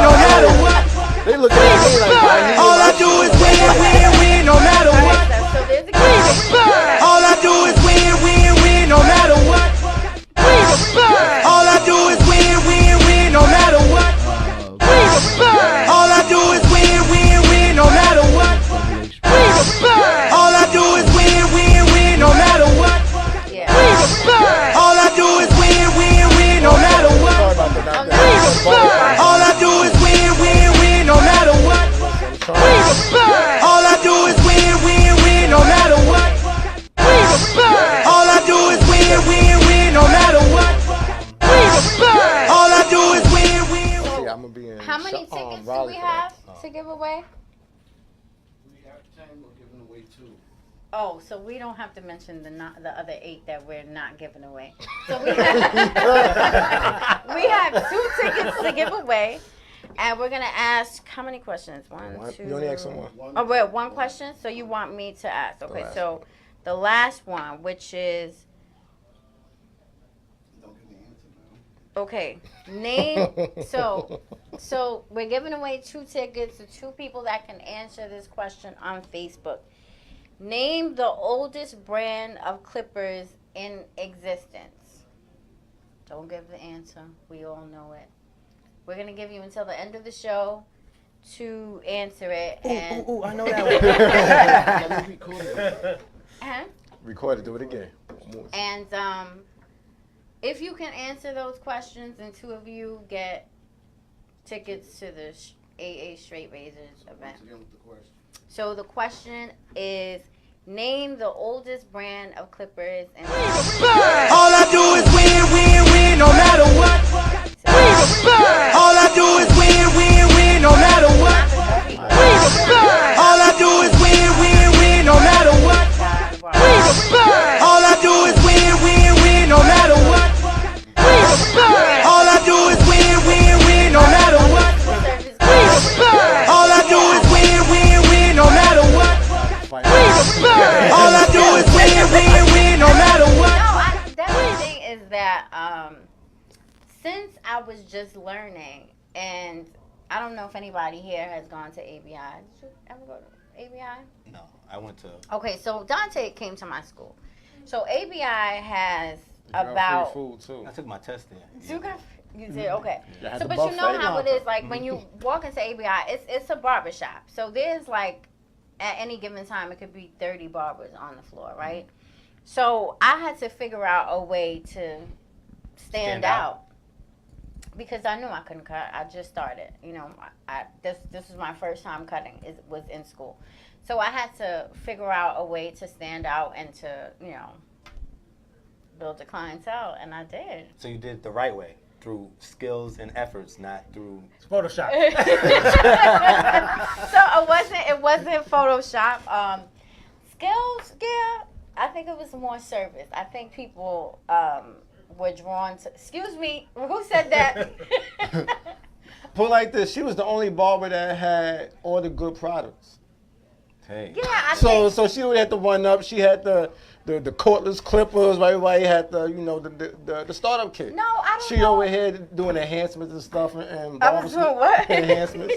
no matter what. They looking at me like, all I do is win, no matter what. So there's a game. All I do is win, no matter what. All I do is win, no matter what. All I do is win, no matter what. All I do is win, no matter what. Yeah. All I do is win, no matter what. All I do is win, no matter what. All I do is win, no matter what. All I do is win, no matter what. All I do is win. yeah, I'm gonna be in. How many tickets do we have to give away? We have 10, we're giving away 2. Oh, so we don't have to mention the other 8 that we're not giving away. So we have 2 tickets to give away, and we're gonna ask how many questions? 1, 2. You only ask someone. Oh, wait, 1 question. So you want me to ask? Okay, so the last one, which is. Okay, name. So we're giving away 2 tickets to 2 people that can answer this question on Facebook. Name the oldest brand of clippers in existence. Don't give the answer. We all know it. We're gonna give you until the end of the show to answer it. Ooh, I know that one. Record it. Do it again. And if you can answer those questions, then 2 of you get tickets to the AA Straight Razors event. So the question is, name the oldest brand of clippers. And all I do is win, no matter what. All I do is win, no matter what. All I do is win, no matter what. All I do is win, no matter what. All I do is win, no matter what. All I do is win, no matter what. that since I was just learning, and I don't know if anybody here has gone to ABI. Did you ever go to ABI? No, I went to. Okay, so Dontay came to my school. So ABI has Got about. free food too. I took my test there. You did, okay. Yeah, So, but you know how it is, like when you walk into ABI, it's a barbershop. So there's like, at any given time, it could be 30 barbers on the floor, right? So I had to figure out a way to stand out. Because I knew I couldn't cut. I just started. You know, this was my first time cutting. It was in school. So I had to figure out a way to stand out and to, you know, build a clientele, and I did. So you did it the right way, through skills and efforts, not through Photoshop. So it wasn't Photoshop. Skills, yeah. I think it was more service. I think people were drawn to. Excuse me, who said that? Put it like this, she was the only barber that had all the good products. Hey. Yeah, So she would have to one up. She had the cordless clippers. Everybody had the startup kit. No, I don't She know. over here doing enhancements and stuff and I was doing what? enhancements.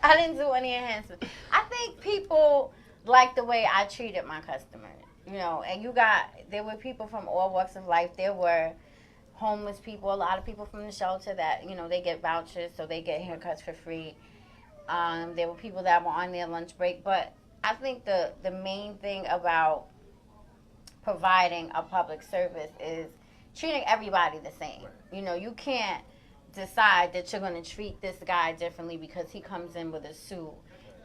I didn't do any enhancements. I think people like the way I treated my customers. You know, and there were people from all walks of life. There were homeless people, a lot of people from the shelter that, you know, they get vouchers, so they get haircuts for free. There were people that were on their lunch break. But I think the main thing about providing a public service is treating everybody the same. Right. You know, you can't decide that you're going to treat this guy differently because he comes in with a suit,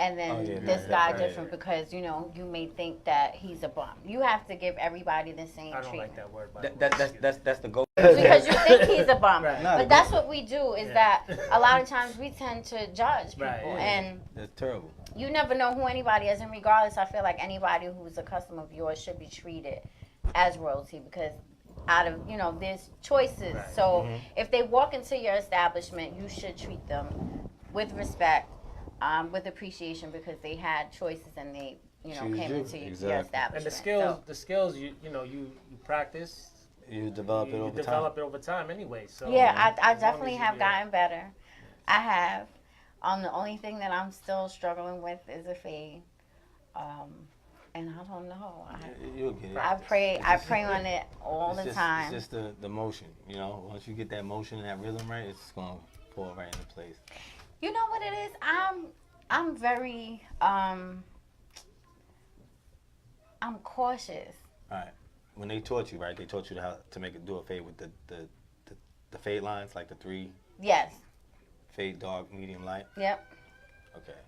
and then this guy different because, you know, you may think that he's a bum. You have to give everybody the same treatment. I don't like that word, by the way. That's the goal. Because you think he's a bum. Right. But that's what we do, is that a lot of times we tend to judge people. Right, yeah. And that's terrible. you never know who anybody is, and regardless, I feel like anybody who's a customer of yours should be treated as royalty, because out of, you know, there's choices. Right. So if they walk into your establishment, you should treat them with respect, with appreciation, because they had choices and they, you know, came into your establishment. And the skills you practice. You develop it over time. You develop it over time anyway. So yeah, I definitely have gotten better. I have. The only thing that I'm still struggling with is a fade. And I don't know. You'll get it. I pray on it all the time. It's just the motion, you know. Once you get that motion and that rhythm right, it's gonna fall right into place. You know what it is? I'm very I'm cautious. All right. When they taught you, right? They taught you how to do a fade with the fade lines, like the 3. Yes. Fade, dark, medium, light. Yep. Okay.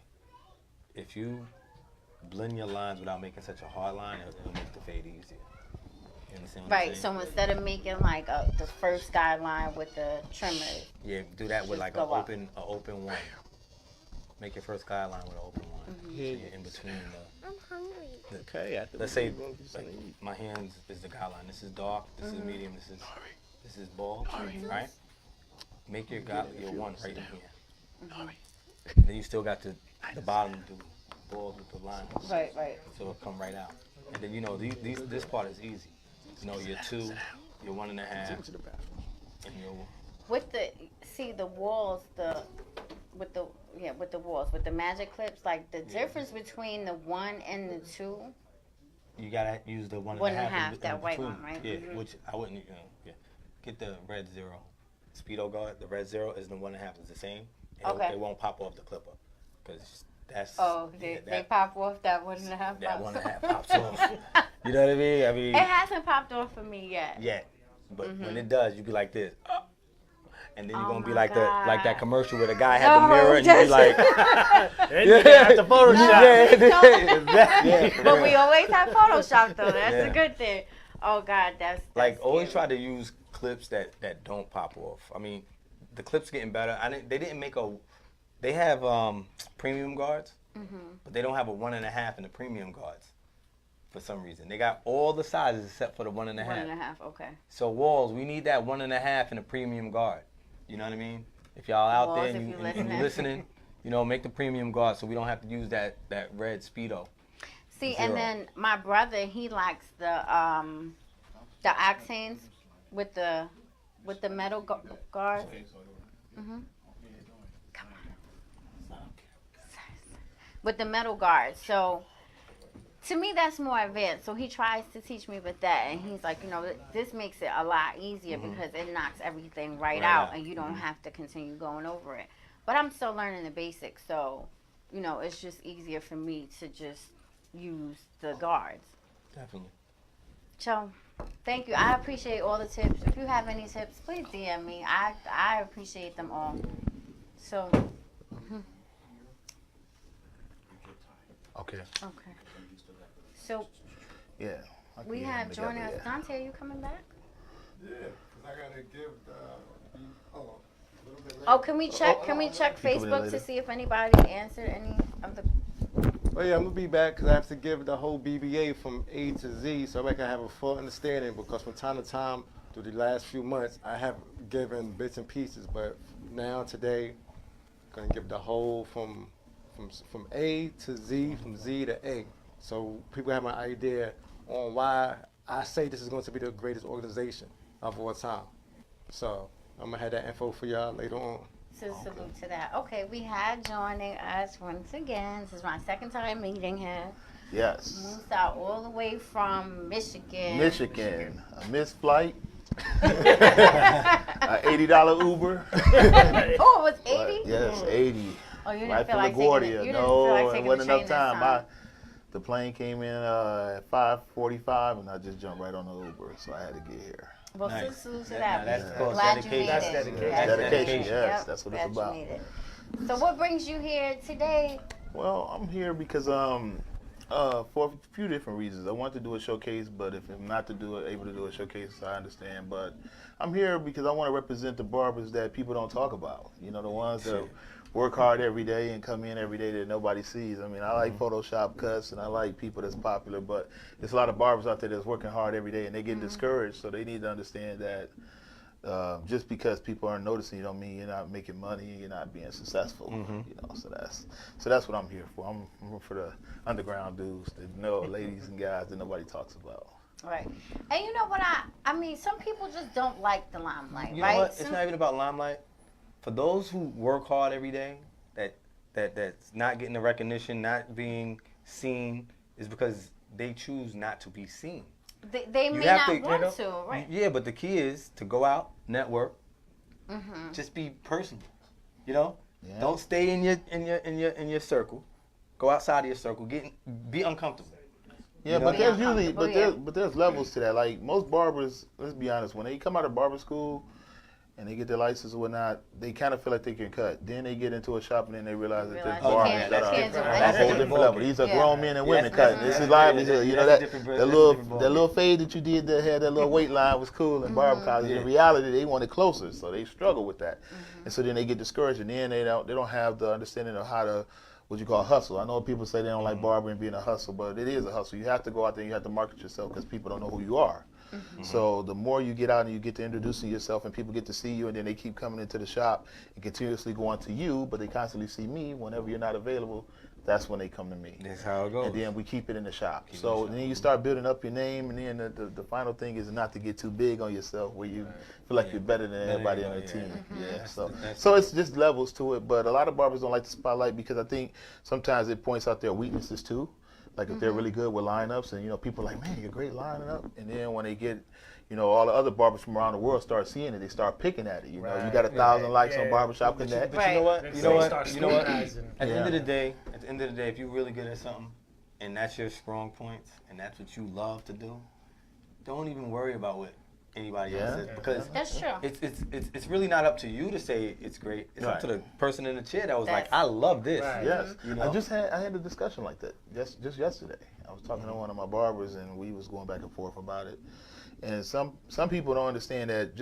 If you blend your lines without making such a hard line, it'll make the fade easier. You understand what I'm saying? So instead of making like the first guideline with the trimmers. Yeah, do that with like an open one. Make your first guideline with an open one. So you're in between the. I'm hungry. Okay. Let's say like, my hands is the guideline. This is dark. This is medium. This is bald. Right. Make your one right in here. Then you still got the bottom to bald with the line. Right. So it'll come right out. And then, you know, this part is easy. You know, your 2, your 1.5, and your. With the walls, with the walls, with the magic clips, like the difference between the 1 and the 2. You gotta use the 1.5. 1.5, that white one, right? Yeah, which I wouldn't. You know, yeah. Get the red 0. Speedo guard. The red 0 is the 1.5. It's the same. It won't pop off the clipper, because that's. Oh, they pop off that 1.5. That 1.5 pops off. You know what I mean? It hasn't popped off for me yet. Yeah, but when it does, you be like this. And then you're gonna be like that commercial where the guy had the mirror and you be like, the Photoshop. But we always have Photoshop though. That's a good thing. Oh God, that's like always scary. try to use clips that don't pop off. I mean, the clips getting better. They didn't make they have premium guards, but they don't have a 1.5 in the premium guards. For some reason, they got all the sizes except for the 1.5. 1.5, okay. So walls, we need that 1.5 in a premium guard. You know what I mean? If y'all out there and you listening, you know, make the premium guard so we don't have to use that red Speedo. See, 0. and then my brother, he likes the The axe hands with the metal guard. Come on. With the metal guard. So to me, that's more advanced. So he tries to teach me with that, and he's like, this makes it a lot easier because it knocks everything right out, and you don't have to continue going over it. But I'm still learning the basics, so it's just easier for me to just use the guards. Definitely. So, thank you. I appreciate all the tips. If you have any tips, please DM me. I appreciate them all. So. Okay. So. Yeah. We have joining us. Dontay, are you coming back? Yeah, because I gotta give a little bit later. Oh, can we check? Can we check Facebook to see if anybody answered any of the? Well, yeah, I'm gonna be back because I have to give the whole BBA from A to Z, so I can have a full understanding. Because from time to time, through the last few months, I have given bits and pieces, but now today, I'm gonna give the whole from A to Z, from Z to A, so people have an idea on why I say this is going to be the greatest organization of all time. So I'm gonna have that info for y'all later on. Salute to that. Okay, we had joining us once again. This is my second time meeting him. Yes. Moved out all the way from Michigan. Michigan. A missed flight. A $80 Uber. Oh, it was 80? Yes, 80. Oh, you didn't right feel from like LaGuardia. taking it. You didn't No, feel like it taking wasn't the train enough this time. The plane came in at 5:45, and I just jumped right on the Uber, so I had to get here. Well, salute to that. That's Glad you made it. That's dedication. Yes, Yep, that's what it's glad about. you made it. So what brings you here today? Well, I'm here because for a few different reasons. I want to do a showcase, but if I'm not able to do a showcase, I understand. But I'm here because I want to represent the barbers that people don't talk about. The ones that work hard every day and come in every day that nobody sees. I mean, I like Photoshop cuts and I like people that's popular, but there's a lot of barbers out there that's working hard every day and they get discouraged. So they need to understand that just because people aren't noticing you don't mean you're not making money, you're not being successful. So that's what I'm here for. I'm for the underground dudes, the ladies and guys that nobody talks about. Right. And you know what I mean, some people just don't like the limelight, You right? know what? It's not even about limelight. For those who work hard every day, that's not getting the recognition, not being seen, is because they choose not to be seen. They may not want to, right? Yeah, but the key is to go out, network, just be personal. Don't stay in your circle. Go outside of your circle. Be uncomfortable. Yeah, but there's usually there's levels to that. Like most barbers, let's be honest, when they come out of barber school and they get their license or whatnot, they kind of feel like they can cut. Then they get into a shop and then they realize that there's barbers that are a whole different level. These are grown men and women cutting. This is live. That little fade that you did that had that little weight line was cool in barber college. In reality, they want it closer, so they struggle with that. And so then they get discouraged, and then they don't have the understanding of how to what you call hustle. I know people say they don't like barbering being a hustle, but it is a hustle. You have to go out there and you have to market yourself because people don't know who you are. So the more you get out and you get to introducing yourself and people get to see you and then they keep coming into the shop and continuously go on to you, but they constantly see me whenever you're not available, that's when they come to me. That's how it goes. And then we keep it in the shop. Then you start building up your name, and then the final thing is not to get too big on yourself where you feel like you're better than everybody on the team. So it's just levels to it, but a lot of barbers don't like the spotlight because I think sometimes it points out their weaknesses too. Like if they're really good with lineups and, people are like, man, you're great lining up. And then when they get, all the other barbers from around the world start seeing it, they start picking at it. You got 1,000 likes on Barbershop Connect. But you know what? You know what? At the end of the day, if you're really good at something and that's your strong points and that's what you love to do, don't even worry about what anybody else says because that's true. It's really not up to you to say it's great. It's up to the person in the chair that was like, I love this. Yes. I had a discussion like that just yesterday. I was talking to one of my barbers and we was going back and forth about it. And some people don't understand that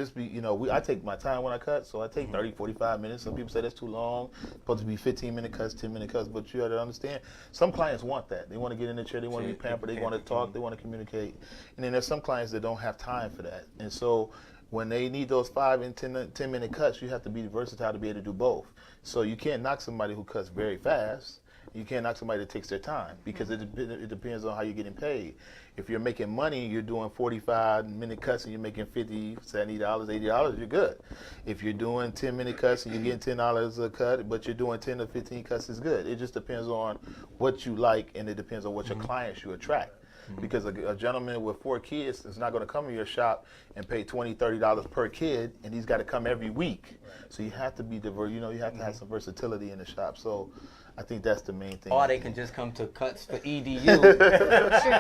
I take my time when I cut, so I take 30, 45 minutes. Some people say that's too long. It's supposed to be 15-minute cuts, 10-minute cuts, but you have to understand, some clients want that. They want to get in the chair, they want to be pampered, they want to talk, they want to communicate. And then there's some clients that don't have time for that. And so when they need those 5 and 10-minute cuts, you have to be versatile to be able to do both. So you can't knock somebody who cuts very fast You can't knock somebody that takes their time because it depends on how you're getting paid. If you're making money, you're doing 45-minute cuts and you're making $50, $70, $80, you're good. If you're doing 10-minute cuts and you're getting $10 a cut, but you're doing 10 or 15 cuts, it's good. It just depends on what you like, and it depends on what your clients you attract. Because a gentleman with 4 kids is not going to come to your shop and pay $20, $30 per kid, and he's got to come every week. So you have to be diverse. You have to have some versatility in the shop. So I think that's the main thing. Or they can just come to Cuts for EDU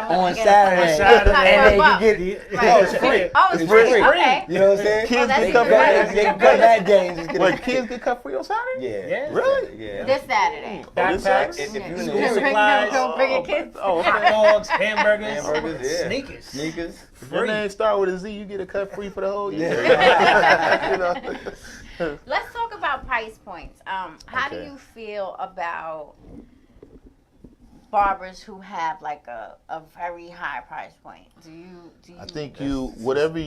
on Saturday. And they can get it's free. Oh, it's free. Okay. You know what I'm saying? Kids They get cut can cut that game. Just get Wait, kids get cut free on Saturday? Yeah. Really? Yeah. This Saturday. Backpacks, If you're in the school area. supplies, Don't bring your kids. Oh, hot okay. dogs, hamburgers, Hamburgers, yeah. sneakers. If your name start with a Z, you get a cut free for the whole year. Let's talk about price points. How do Okay. you feel about barbers who have like a very high price point? Do you I think whatever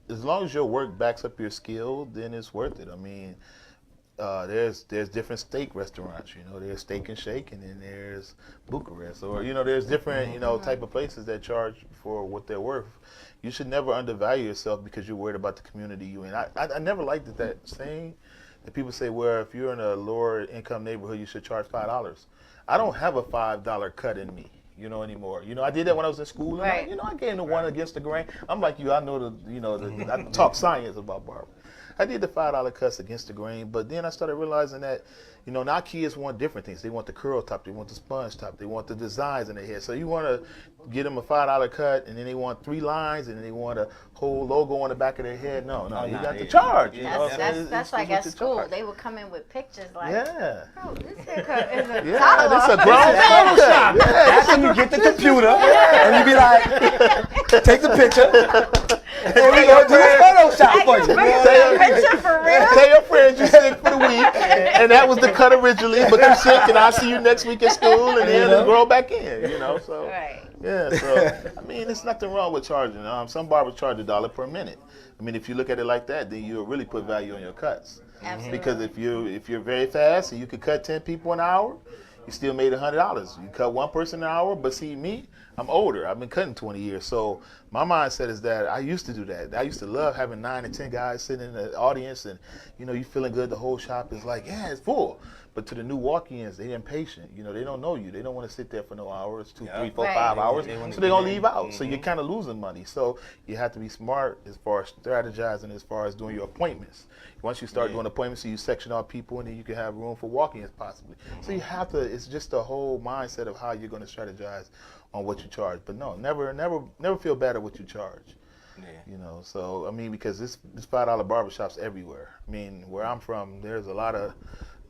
as long as your work backs up your skill, then it's worth it. I mean, there's different steak restaurants, there's Steak and Shake, and then there's Bucharest, or there's different type of places that charge for what they're worth. You should never undervalue yourself because you're worried about the community you're in. I never liked that saying that people say, well, if you're in a lower income neighborhood, you should charge $5. I don't have a $5 cut in me, anymore. I did that when I was in school. Right. I gave the one against the grain. I'm like you. I know I talk science about barber. I did the $5 cuts against the grain, but then I started realizing that, now kids want different things. They want the curl top, they want the sponge top, they want the designs in their hair. So you want to get them a $5 cut, and then they want 3 lines, and then they want a whole logo on the back of their head. No, you got to charge. That's like at school. They would come in with pictures like, oh, this haircut is a this is a grown Photoshop. That's when you get the computer and you be like, take the picture. And we gonna do a Photoshop for you. Tell your friends you sick for the week, and that was the cut originally, but you sick, and I'll see you next week at school, and then it'll grow back in, so. Right. Yeah, so, I mean, there's nothing wrong with charging. Some barbers charge $1 per minute. I mean, if you look at it like that, then you'll really put value on your cuts. Absolutely. Because if you're very fast and you could cut 10 people an hour, you still made $100. You cut one person an hour, but see me, I'm older. I've been cutting 20 years. So my mindset is that I used to do that. I used to love having 9 or 10 guys sitting in the audience, and you feeling good. The whole shop is like, yeah, it's full. But to the new walk-ins, they're impatient. They don't know you. They don't want to sit there for no hours, 2, 3, 4, 5 hours. So they're going to leave out. So you're kind of losing money. So you have to be smart as far as strategizing, as far as doing your appointments. Once you start doing appointments, you section out people, and then you can have room for walk-ins possibly. So you have to, it's just a whole mindset of how you're going to strategize on what you charge. But no, never feel bad at what you charge. Yeah. So, I mean, because this $5 barbershops everywhere. I mean, where I'm from, there's a lot of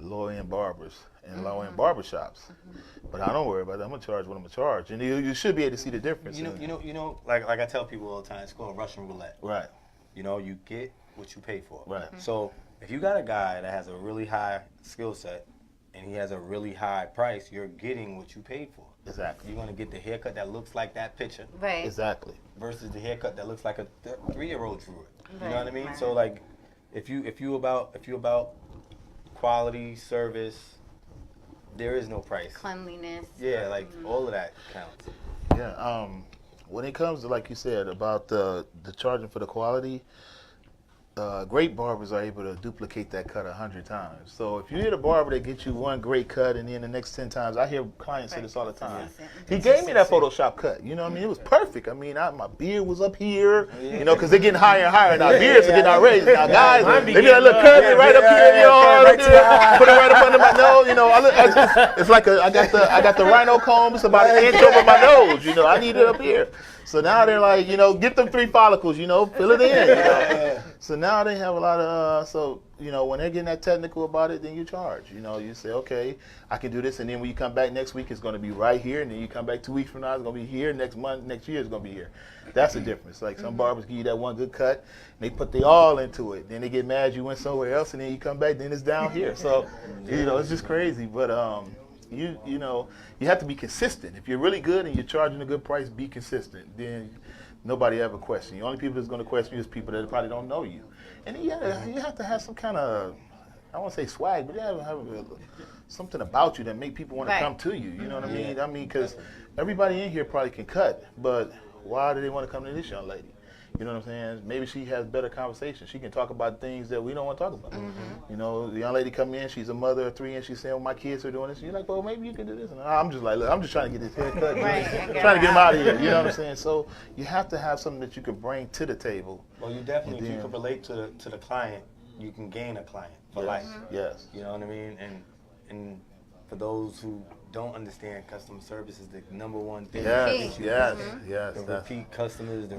low-end barbers and low-end barbershops, but I don't worry about that. I'm gonna charge what I'm gonna charge, and you should be able to see the difference. Like I tell people all the time, it's called Russian roulette. Right. You get what you pay for. Right. So if you got a guy that has a really high skill set and he has a really high price, you're getting what you paid for. Exactly. You're gonna get the haircut that looks like that picture. Right. Exactly. Versus the haircut that looks like a 3-year-old drew it. You Right. know what I mean? Right. So like, if you about quality, service, there is no price. Cleanliness. Yeah, like all of that counts. Yeah. When it comes to, like you said, about the charging for the quality, great barbers are able to duplicate that cut 100 times. So if you hit a barber that gets you one great cut, and then the next 10 times, I hear clients say this all the time. He gave me that Photoshop cut. You know what I mean? It was perfect. I mean, my beard was up here, because they're getting higher and higher. Now beards are getting outrageous. Now guys, they be like, look, curly right up here, put it right up under my nose. It's like I got the rhino comb. It's about an inch over my nose. I need it up here. So now they're like, get them 3 follicles, fill it in. So now they have a lot of, when they're getting that technical about it, then you charge. You say, okay, I can do this, and then when you come back next week, it's going to be right here, and then you come back 2 weeks from now, it's going to be here. Next month, next year, it's going to be here. That's the difference. Like some barbers give you that one good cut, and they put all into it. Then they get mad you went somewhere else, and then you come back, then it's down here. So, it's just crazy. But you have to be consistent. If you're really good and you're charging a good price, be consistent. Then nobody ever question you. The only people that's going to question you is people that probably don't know you. And you have to have some kind of I won't say swag, but you have something about you that make people want to come to you. You know what I mean? I mean, because everybody in here probably can cut, but why do they want to come to this young lady? You know what I'm saying? Maybe she has better conversation. She can talk about things that we don't want to talk about. You know, the young lady come in, she's a mother of 3, and she's saying, well, my kids are doing this. You're like, well, maybe you can do this. And I'm just like, look, I'm just trying to get this haircut. Trying to get him out of here. You know what I'm saying? So you have to have something that you can bring to the table. Well, you definitely, if you can relate to the client, you can gain a client for life. Yes. You know what I mean? And for those who don't understand, customer service is the #1 thing. Yes. The repeat customers, the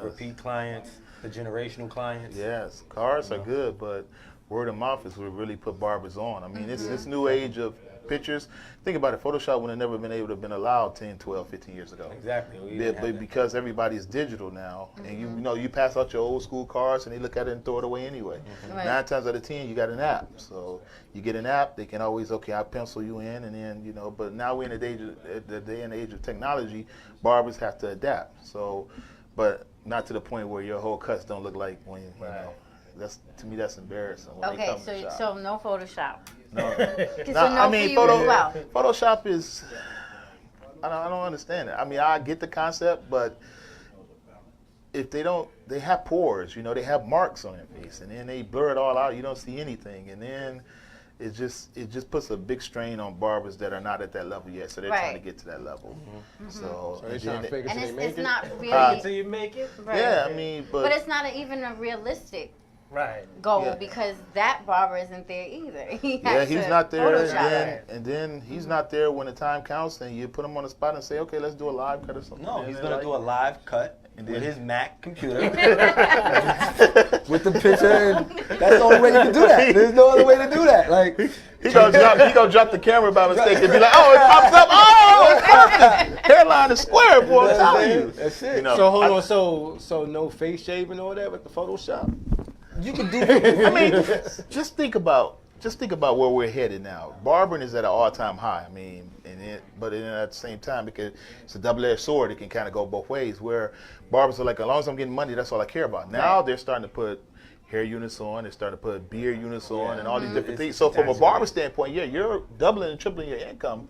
repeat clients, the generational clients. Yes, cars are good, but word of mouth is what really put barbers on. I mean, it's this new age of pictures. Think about it, Photoshop would have never been able to have been allowed 10, 12, 15 years ago. Exactly. But because everybody's digital now, and you know, you pass out your old school cards and they look at it and throw it away anyway. 9 times out of 10, you got an app. So you get an app, they can always, okay, I'll pencil you in, and then, you know, but now we're in the day and age of technology, barbers have to adapt. So, but not to the point where your whole cuts don't look like when, you know. That's, to me, that's embarrassing. When they come to the shop. So no Photoshop. No. I mean, Photoshop is, I don't understand it. I mean, I get the concept, but if they don't, they have pores, you know, they have marks on their face, and then they blur it all out, you don't see anything, and then it just puts a big strain on barbers that are not at that level yet, so they're trying to get to that level. So they're trying to figure and it it's not really until you make it. Yeah, I mean, but it's not even a realistic goal because that barber isn't there either. He's not there, and then he's not there when the time counts, and you put him on the spot and say, okay, let's do a live cut or something. No, he's gonna do a live cut with his Mac computer with the picture. And that's the only way you can do that. There's no other way to do that. Like he gonna drop the camera by mistake and be like, oh, it pops up. Oh, it's perfect. Hairline is square, boy. I'm telling you. That's it. You know, so hold on. So no face shaving or that with the Photoshop. You can do. I mean, just think about where we're headed now. Barbering is at an all-time high. I mean, but at the same time, because it's a double-edged sword, it can kind of go both ways. Where barbers are like, as long as I'm getting money, that's all I care about. Now they're starting to put hair units on, they're starting to put beard units on, and all these different things. So from a barber standpoint, you're doubling and tripling your income,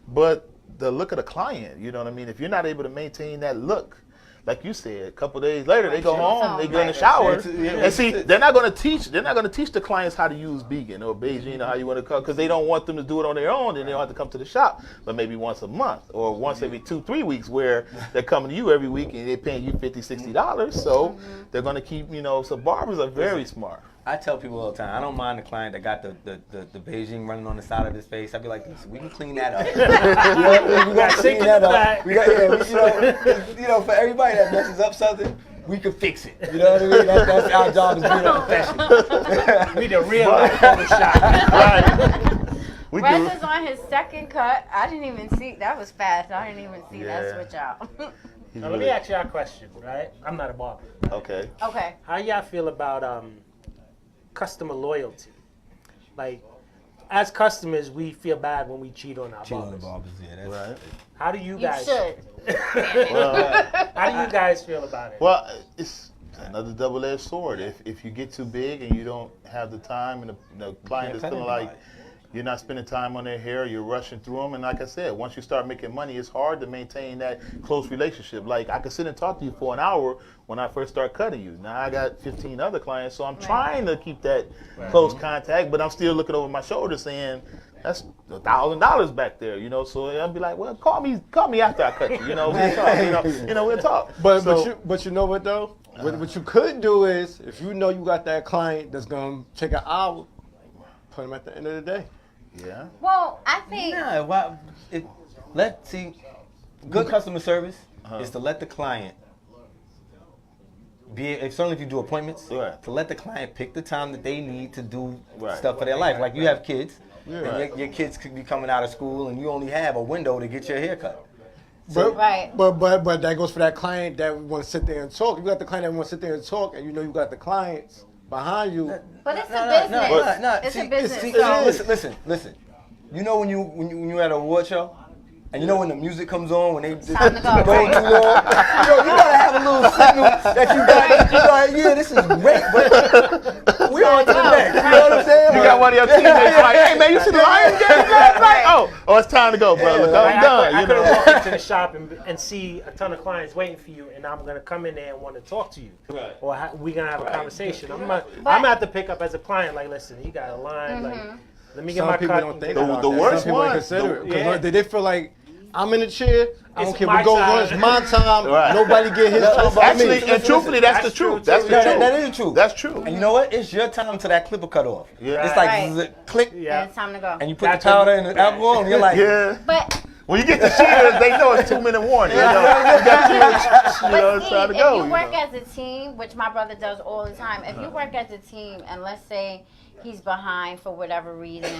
but the look of the client, you know what I mean? If you're not able to maintain that look, like you said, a couple days later they go home, they go in the shower, and see they're not going to teach the clients how to use vegan or Beijing or how you want to cook, because they don't want them to do it on their own, and they don't have to come to the shop, but maybe once a month or once every 2-3 weeks, where they're coming to you every week and they're paying you $50-$60. So they're going to keep, you know. So barbers are very smart. I tell people all the time, I don't mind the client that got the Beijing running on the side of his face. I'd be like, listen, we can clean that up. We got to clean that up. You know, for everybody that messes up something, we can fix it. You know what I mean? That's our job as being a professional. We the real life Photoshop. Red is on his second cut. I didn't even see. That was fast. I didn't even see that switch out. Now, let me ask y'all a question, right? I'm not a barber. Okay. Okay. How y'all feel about customer loyalty? Like, as customers, we feel bad when we cheat on our barbers. Yeah, that's right. How do you guys? You should. How do you guys feel about it? Well, it's another double-edged sword. If you get too big and you don't have the time, and the client is feeling like you're not spending time on their hair, you're rushing through them, and like I said, once you start making money, it's hard to maintain that close relationship. Like, I could sit and talk to you for an hour when I first start cutting you. Now I got 15 other clients, so I'm trying to keep that close contact, but I'm still looking over my shoulder saying, that's $1,000 back there, you know. So I'll be like, well, call me after I cut you, you know. We'll talk, you know, we'll talk. But you know what though? What you could do is, if you know you got that client that's gonna take an hour, put them at the end of the day. Yeah. Well, I think. Good customer service is to let the client certainly if you do appointments, to let the client pick the time that they need to do stuff for their life. Like you have kids, and your kids could be coming out of school, and you only have a window to get your hair cut. But that goes for that client that want to sit there and talk. You got the client that want to sit there and talk, and you know you got the clients behind you. But it's a business. It's a business. Listen. You know when you at an award show, and you know when the music comes on, when they just time to go. Going too long, you gotta have a little signal that you got. Yeah, this is great, but we're on to the next. You know what I'm saying? one of your teammates like, hey man, you see the Lions game last night? Oh, it's time to go, bro. Look, I'm done. I couldn't walk into the shop and see a ton of clients waiting for you, and I'm gonna come in there and want to talk to you, Right. or we're gonna have a conversation. I'm gonna have to pick up as a client, like, listen, you got a line, like, let me get Some my people cut. don't think The about worst that. Some people one- don't consider it. 'Cause Yeah. they feel like, I'm in the chair. I don't It's care my what goes on. time. It's my time. Right. Nobody get his time by Actually, me. and truthfully, that's the truth. That's the No, truth. that is the truth. That's true. And you know what? It's your time till that clipper cut off. Yeah. It's like Right. zzz, click, Yeah. It's time to go. and you put That's the powder and the alcohol, and you're like, Yeah. But When you get the cheaters, they know it's 2-minute warning. You know, you got you know, it's time to if go. you you work know. as a team, which my brother does all the time, if you work as a team and let's say he's behind for whatever reason,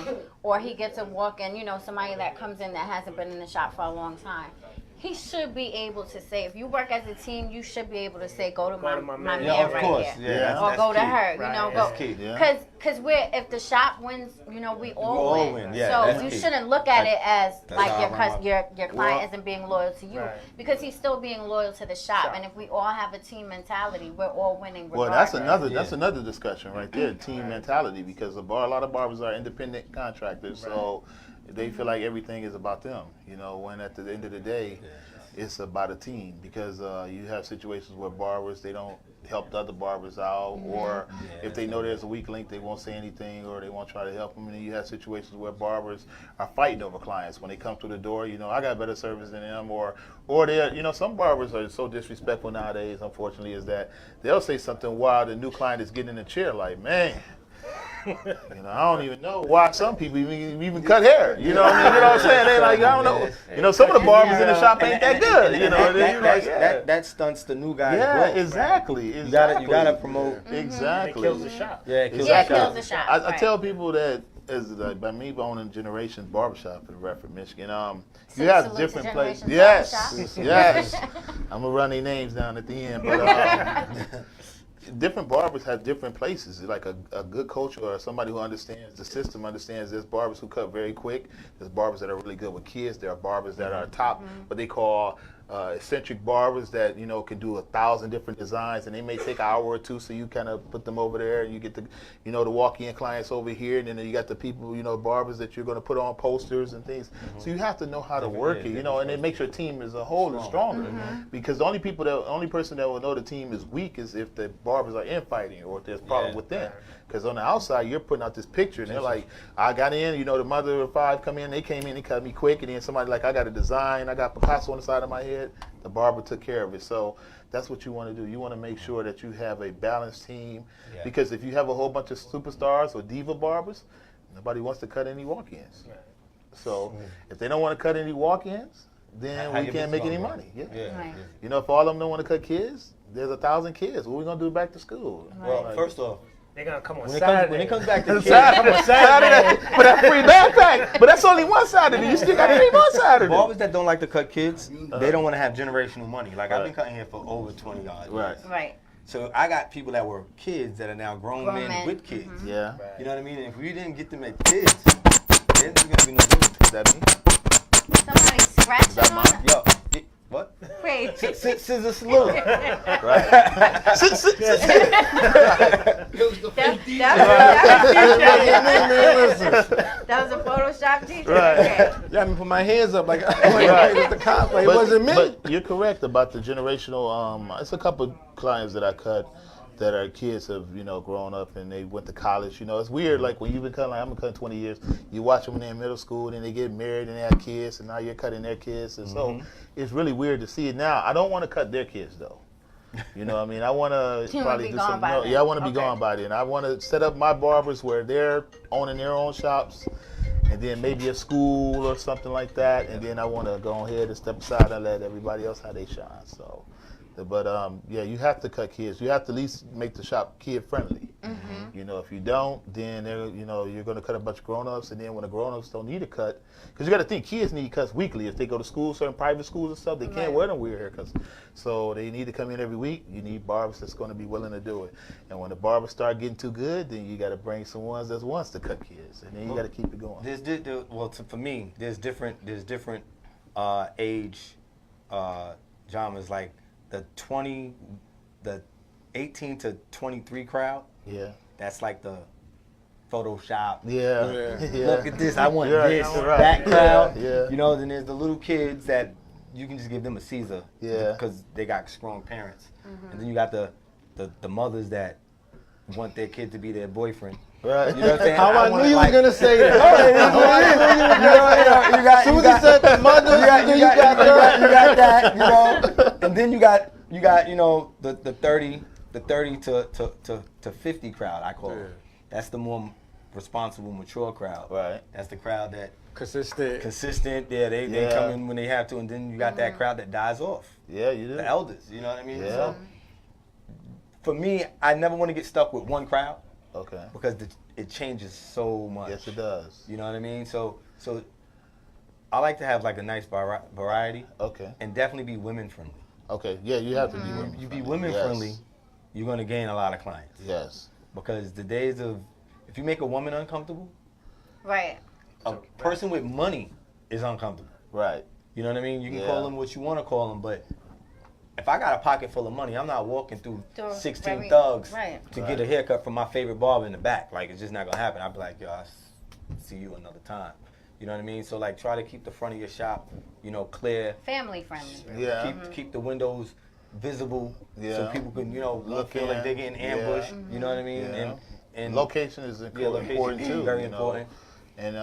or he gets a walk-in, you know, somebody that comes in that hasn't been in the shop for a long time, he should be able to say, if you work as a team, you should be able to say, go to my man Yeah, of right course. here. Yeah, that's- Or that's go to key. her, Right. you know, That's go. key. Yeah. Cause if the shop wins, you know, we all all win. win. Yeah, So that's you key. shouldn't look at it as That's like how your I run your client isn't being loyal to you, Right. because he's still being loyal to the shop. And if we all have a team mentality, we're all winning. Well, Regardless. that's another discussion right there, team mentality, because a lot of barbers are independent contractors, so they feel like everything is about them. You know, when at the end of the day, it's about a team, because you have situations where barbers, they don't help the other barbers out, or if they know there's a weak link, they won't say anything, or they won't try to help them. And then you have situations where barbers are fighting over clients when they come through the door. You know, I got better service than them, or they're, you know, some barbers are so disrespectful nowadays, unfortunately, is that they'll say something while the new client is getting in the chair, like, man, you know, I don't even know why some people even cut hair. You know what I mean? You know what I'm saying? They like, I don't know. You know, some of the barbers in the shop ain't that good. You know, that stunts the new guy. yeah, exactly. You gotta promote. Exactly. It kills the shop. Yeah, it kills Yeah, it the kills shop. the shop. I right. tell people that as like by me owning Generations Barbershop in Redford, Michigan, you Salute have to different places. Generations Yes, Barbershop. yes. I'm gonna run their names down at the end, but different barbers have different places. Like a good coach or somebody who understands the system understands there's barbers who cut very quick. There's barbers that are really good with kids. There are barbers that are top, what they call eccentric barbers that, you know, can do 1,000 different designs, and they may take an hour or two, so you kind of put them over there, and you get the, you know, the walk-in clients over here, and then you got the people, you know, barbers that you're going to put on posters and things. So you have to know how to work it, you know, and it makes your team as a whole is stronger. Because the only person that will know the team is weak is if the barbers are infighting or if there's problem within. Because on the outside, you're putting out this picture, and they're like, I got in, you know, the mother of five come in, they came in, they cut me quick, and then somebody like, I got a design, I got Picasso on the side of my head, the barber took care of it. So that's what you want to do. You want to make sure that you have a balanced team, because if you have a whole bunch of superstars or diva barbers, nobody wants to cut any walk-ins. So if they don't want to cut any walk-ins, then we can't make any money. Right. You know, if all of them don't want to cut kids, there's 1,000 kids. What are we going to do back to school? Well, first off, They're gonna come on when Saturday. it comes back to kids, Saturday. But that's free backpack. But that's only one Saturday. You still got 3 more Saturdays. barbers that don't like to cut kids, they don't want to have generational money. Like I've been cutting here for over 20 years. Right. Right. So I got people that were kids that are now grown men with kids. Yeah. You know what I mean? And if we didn't get them as kids, there's gonna be no difference. Is that me? Somebody scratching that on mine? Yo, what? Wait. Scissor salute. Right. That was a Photoshop teacher? Right. Okay. Yeah, I mean, put my hands up like it's the cop. Like, it wasn't me. But you're correct about the generational. It's a couple clients that I cut that are kids have, you know, grown up and they went to college. You know, it's weird. Like when you've been cutting, like I've been cutting 20 years. You watch them when they're in middle school, and then they get married and they have kids, and now you're cutting their kids, and so it's really weird to see it now. I don't want to cut their kids though. You know what I mean? I want to probably do something. I want to be gone by then. I want to set up my barbers where they're owning their own shops, and then maybe a school or something like that. And then I want to go ahead and step aside and let everybody else have they shine. So, but yeah, you have to cut kids. You have to at least make the shop kid friendly. You know, if you don't, then you know you're going to cut a bunch of grown-ups, and then when the grown-ups don't need a cut, because you got to think kids need cuts weekly. If they go to school, certain private schools and stuff, they can't wear them weird haircuts, so they need to come in every week. You need barbers that's going to be willing to do it, and when the barbers start getting too good, then you got to bring some ones that wants to cut kids, and then you got to keep it going. For me, there's different age genres, like the 18 to 23 crowd. Yeah. That's like the Photoshop. Yeah. Look at this. I want Right, this. right. That crowd. Yeah. You know, then there's the little kids that you can just give them a Caesar. Yeah. Because they got strong parents. And then you got the mothers that want their kid to be their boyfriend. Right. You know what I'm saying? How I knew you was gonna say that. As soon as you said the mother, you got that, you know, and then you got you know the 30 to 50 crowd. I call it. That's the more responsible, mature crowd. Right. That's the crowd that consistent. Yeah, they come in when they have to, and then you got that crowd that dies off. Yeah, you do. The elders. You know what I mean? Yeah. So, for me, I never want to get stuck with one crowd. Okay. Because it changes so much. Yes, it does. You know what I mean? So I like to have like a nice variety. Okay. And definitely be women friendly. Okay. Yeah, you have to be women. You be women friendly, you're gonna gain a lot of clients. Yes. Because the days of if you make a woman uncomfortable, Right. a person with money is uncomfortable. Right. You know what I mean? You can call them what you want to call them, but if I got a pocket full of money, I'm not walking through 16 thugs to get a haircut from my favorite barber in the back. Like, it's just not going to happen. I'll be like, yo, I'll see you another time. You know what I mean? So, like, try to keep the front of your shop, you know, clear. Family friendly. Yeah. Keep the windows visible so people can, you know, feel like they're getting ambushed. You know what I mean? Yeah. And location is important too. Very you know? important. And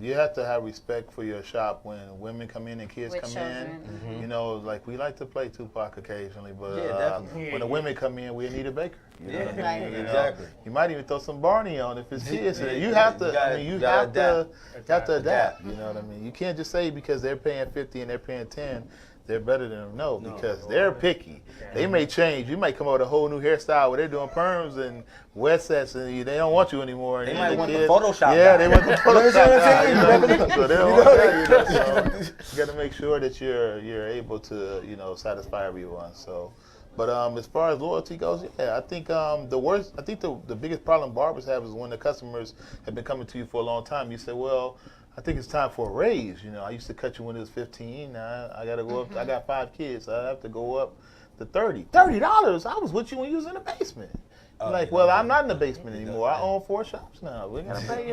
you have to have respect for your shop when women come in and kids come in. You know, like we like to play Tupac occasionally, but when the women come in, we need a baker. You know what I mean? You know? Exactly. You might even throw some Barney on if it's kids. You have to. You have to adapt. You know what I mean? You can't just say because they're paying 50 and they're paying 10. They're better than them. No, because they're picky. They may change. You might come up with a whole new hairstyle where they're doing perms and wet sets and they don't want you anymore. They might want the Photoshop. Yeah, they want the Photoshop. So they don't want that. So you got to make sure that you're able to satisfy everyone. So, but as far as loyalty goes, I think the biggest problem barbers have is when the customers have been coming to you for a long time. You say, well, I think it's time for a raise. You know, I used to cut you when it was 15. Now I got to go up. I got 5 kids. So I have to go up to $30. $30? I was with you when you was in the basement. Well, I'm not in the basement anymore. I own 4 shops now. We gotta pay,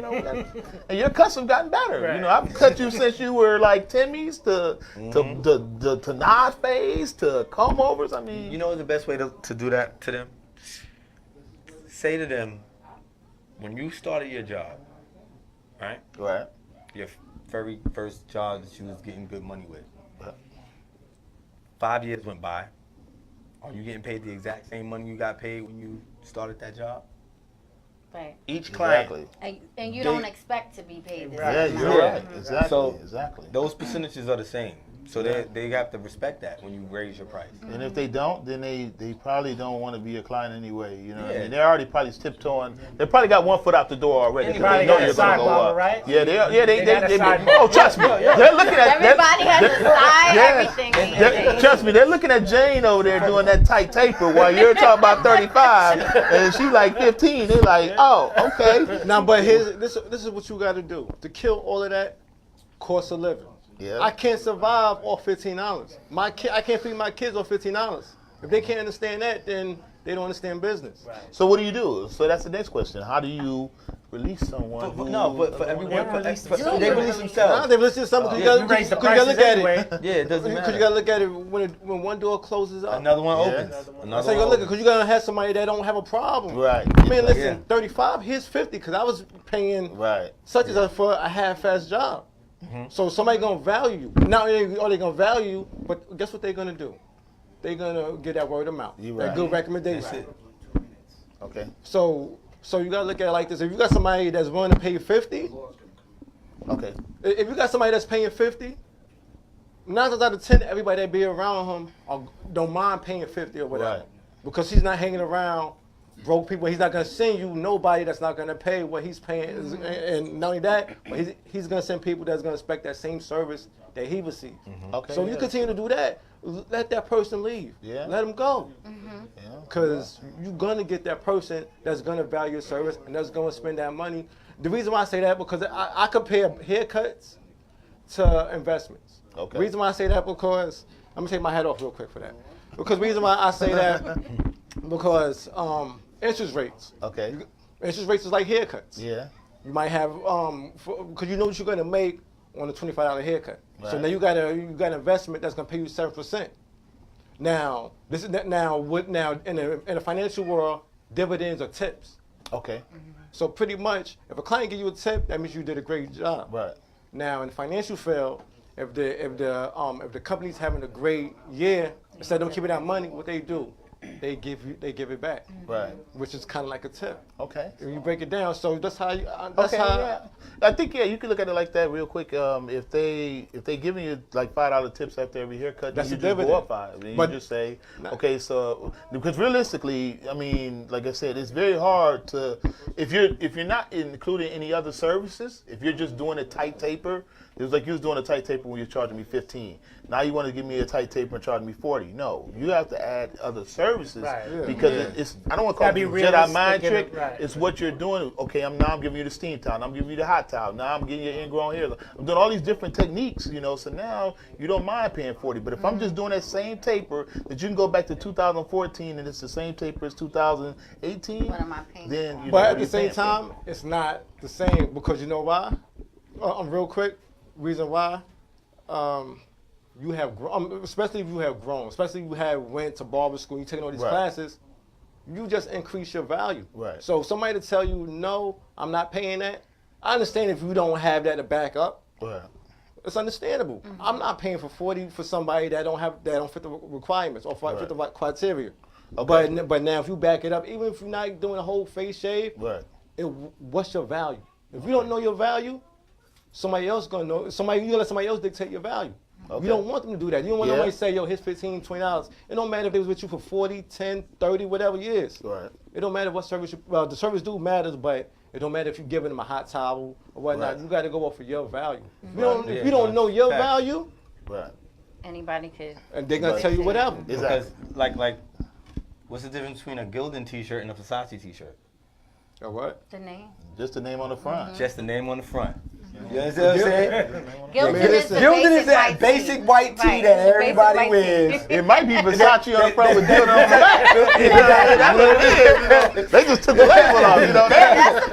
and your cuts have gotten better. Right. You know, I've cut you since you were like Timmy's to Nod Fades to comb overs. I mean, you know the best way to do that to them? Say to them, when you started your job, right? Right. Your very first job that you was getting good money with. 5 years went by. Are you getting paid the exact same money you got paid when you started that job? Right. Each client. And you don't expect to be paid the Yeah, same you're amount. right. Exactly. So exactly. Those percentages are the same. So they have to respect that when you raise your price. And if they don't, then they probably don't want to be a client anyway. You know what I mean? They're already probably tiptoeing. They probably got one foot out the door already. They probably got a side barber, right? Yeah, they side oh, trust me. They're looking at everybody has a side, everything. Trust me, they're looking at Jane over there doing that tight taper while you're talking about 35 and she's like 15. They're like, oh, okay. Now, but this is what you got to do to kill all of that cost of living. Yeah. I can't survive off $15. I can't feed my kids off $15. If they can't understand that, then they don't understand business. Right. So what do you do? So that's the next question. How do you release someone? But for everyone, they release themselves. They release themselves. You gotta look at it. Yeah, it doesn't matter. Because you gotta look at it when one door closes up, another one opens. So you gotta look at because you gotta have somebody that don't have a problem. Right. I mean, listen, 35. Here's 50 because I was paying such as for a half-ass job. So somebody gonna value you. Not only are they gonna value you, but guess what they're gonna do? They're gonna get that word of mouth, that good recommendation. Okay. So you gotta look at it like this. If you got somebody that's willing to pay you 50, okay. If you got somebody that's paying 50, 9 times out of 10, everybody that be around him don't mind paying 50 or whatever, because he's not hanging around broke people. He's not gonna send you nobody that's not gonna pay what he's paying, and not only that, but he's gonna send people that's gonna expect that same service that he receives. Okay. So if you continue to do that, let that person leave. Yeah. Let him go. Because you're gonna get that person that's gonna value your service and that's gonna spend that money. The reason why I say that because I compare haircuts to investments. Okay. The reason why I say that because I'm gonna take my hat off real quick for that. Because the reason why I say that because interest rates. Okay. Interest rates is like haircuts. Yeah. You might have because you know what you're gonna make on a $25 haircut. So Right. now you got an investment that's gonna pay you 7%. Now in the financial world, dividends are tips. Okay. So pretty much, if a client give you a tip, that means you did a great job. Right. Now in the financial field, if the company's having a great year, instead of them keeping that money, what they do, they give it back. Right. Which is kind of like a tip. Okay. If you break it down, so that's how you. Yeah. I think you can look at it like that real quick. If they giving you like $5 tips after every haircut, That's then a you just dividend. go up 5. And But- you just say, okay, so because realistically, I mean, like I said, it's very hard to if you're not including any other services. If you're just doing a tight taper, it was like you was doing a tight taper when you were charging me 15. Now you want to give me a tight taper and charge me 40. No, you have to add other services because it's I don't want to call it Gotta be Jedi realistic mind in trick. it, right. It's what you're doing. Okay, I'm giving you the steam towel. I'm giving you the hot towel. Now I'm getting your ingrown hair. I'm doing all these different techniques, So now you don't mind paying 40. But if I'm just doing that same taper that you can go back to 2014 and it's the same taper as 2018, What am I paying then for? you But know, at the you're same paying for it. time, it's not the same because you know why? Real quick, reason why. You have grown, especially if you have grown, especially if you have went to barber school, you taking all these Right. classes, you just increase your value. Right. So somebody to tell you, no, I'm not paying that. I understand if you don't have that to back up. Right. It's understandable. I'm not paying for 40 for somebody that don't fit the requirements or fit the criteria. Okay. But now if you back it up, even if you're not doing a whole face shave, Right. what's your value? If you don't know your value, somebody else gonna know. You let somebody else dictate your value. Okay. You don't want them to do that. You don't want Yeah. nobody to say, yo, here's $15, $20. It don't matter if they was with you for 40, 10, 30, whatever years. Right. It don't matter what service the service do matters, but it don't matter if you're giving them a hot towel or whatnot. Right. You got to go off of your value. If Yeah, you don't know your facts. value, Right. Anybody could. and they're gonna Right. tell you whatever. Exactly. Because like, what's the difference between a Gildan T-shirt and a Versace T-shirt? Or what? The name. Just the name on the front. Just the name on the front. You understand what I'm saying? Gildan is the Gildan is that basic basic white tee Right, that the basic everybody white wears. tee. It might be Versace on the front with Gildan on the back. That's what it is. They just took the label off.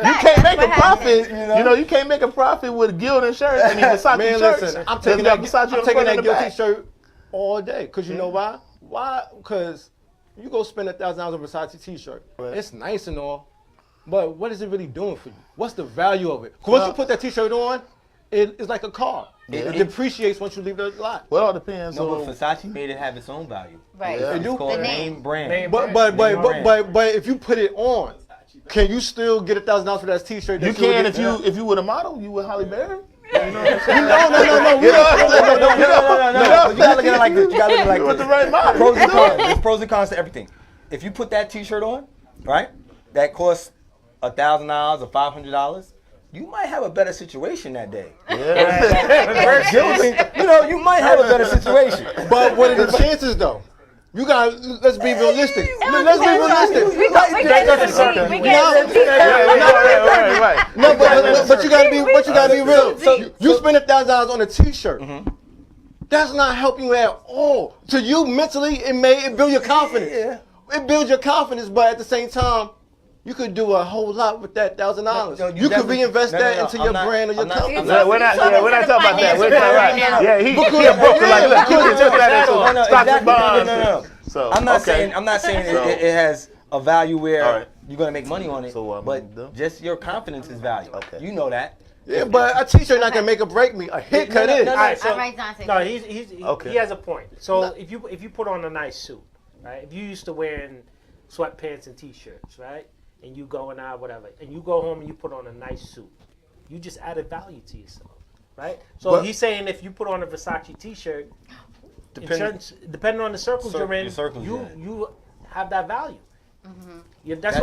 You can't make a profit. You can't make a profit with Gildan shirts. I mean Versace Man, shirts. listen, I'm There's taking got that, Versace on I'm the taking front that and the guilty back. shirt all day. Because you know why? Why? Because you go spend $1,000 on a Versace T-shirt. Right. It's nice and all, but what is it really doing for you? What's the value of it? 'Cause once you put that T-shirt on, it's like a car. It depreciates once you leave the lot. Well, it all depends No, on. but Versace made it have its own value. Right. Yeah. It's called The name name. brand. Name But brand. but if you put it on, can you still get $1,000 for that T-shirt? You that can would- if you were a model, you would Halle Berry. No. No. You gotta look at it like this. You gotta look at it like With this. the right model. Pros and cons. There's pros and cons to everything. If you put that T-shirt on, right, that costs $1,000 or $500, you might have a better situation that day. Yeah. Gildan, you might have a better situation. But what are the chances though? You got. Let's be realistic. Let's be realistic. We Right. No, but you gotta be real. So you spend $1,000 on a T-shirt. That's not helping you at all. To you mentally, it build your confidence. It builds your confidence, but at the same time, you could do a whole lot with that $1,000. No, You could reinvest that into your brand or your company. We're not talking about that. We're talking Right now. Yeah, he broke like look, you can turn that into stocks and bonds. No. So I'm not saying So- it has a value where All right. you're gonna make money on it, So what I'm gonna do? but just your confidence is value. Okay. You know that. Yeah, but a T-shirt not gonna make or break me. A haircut is. All right, so, All right, Dontay. no, he Okay. has a point. So if you put on a nice suit, right? If you used to wearing sweatpants and t-shirts, right? And you going out, whatever, and you go home and you put on a nice suit, you just added value to yourself, right? So But- he's saying if you put on a Versace T-shirt, depending on the circles you're in, you have that value. Yeah, that's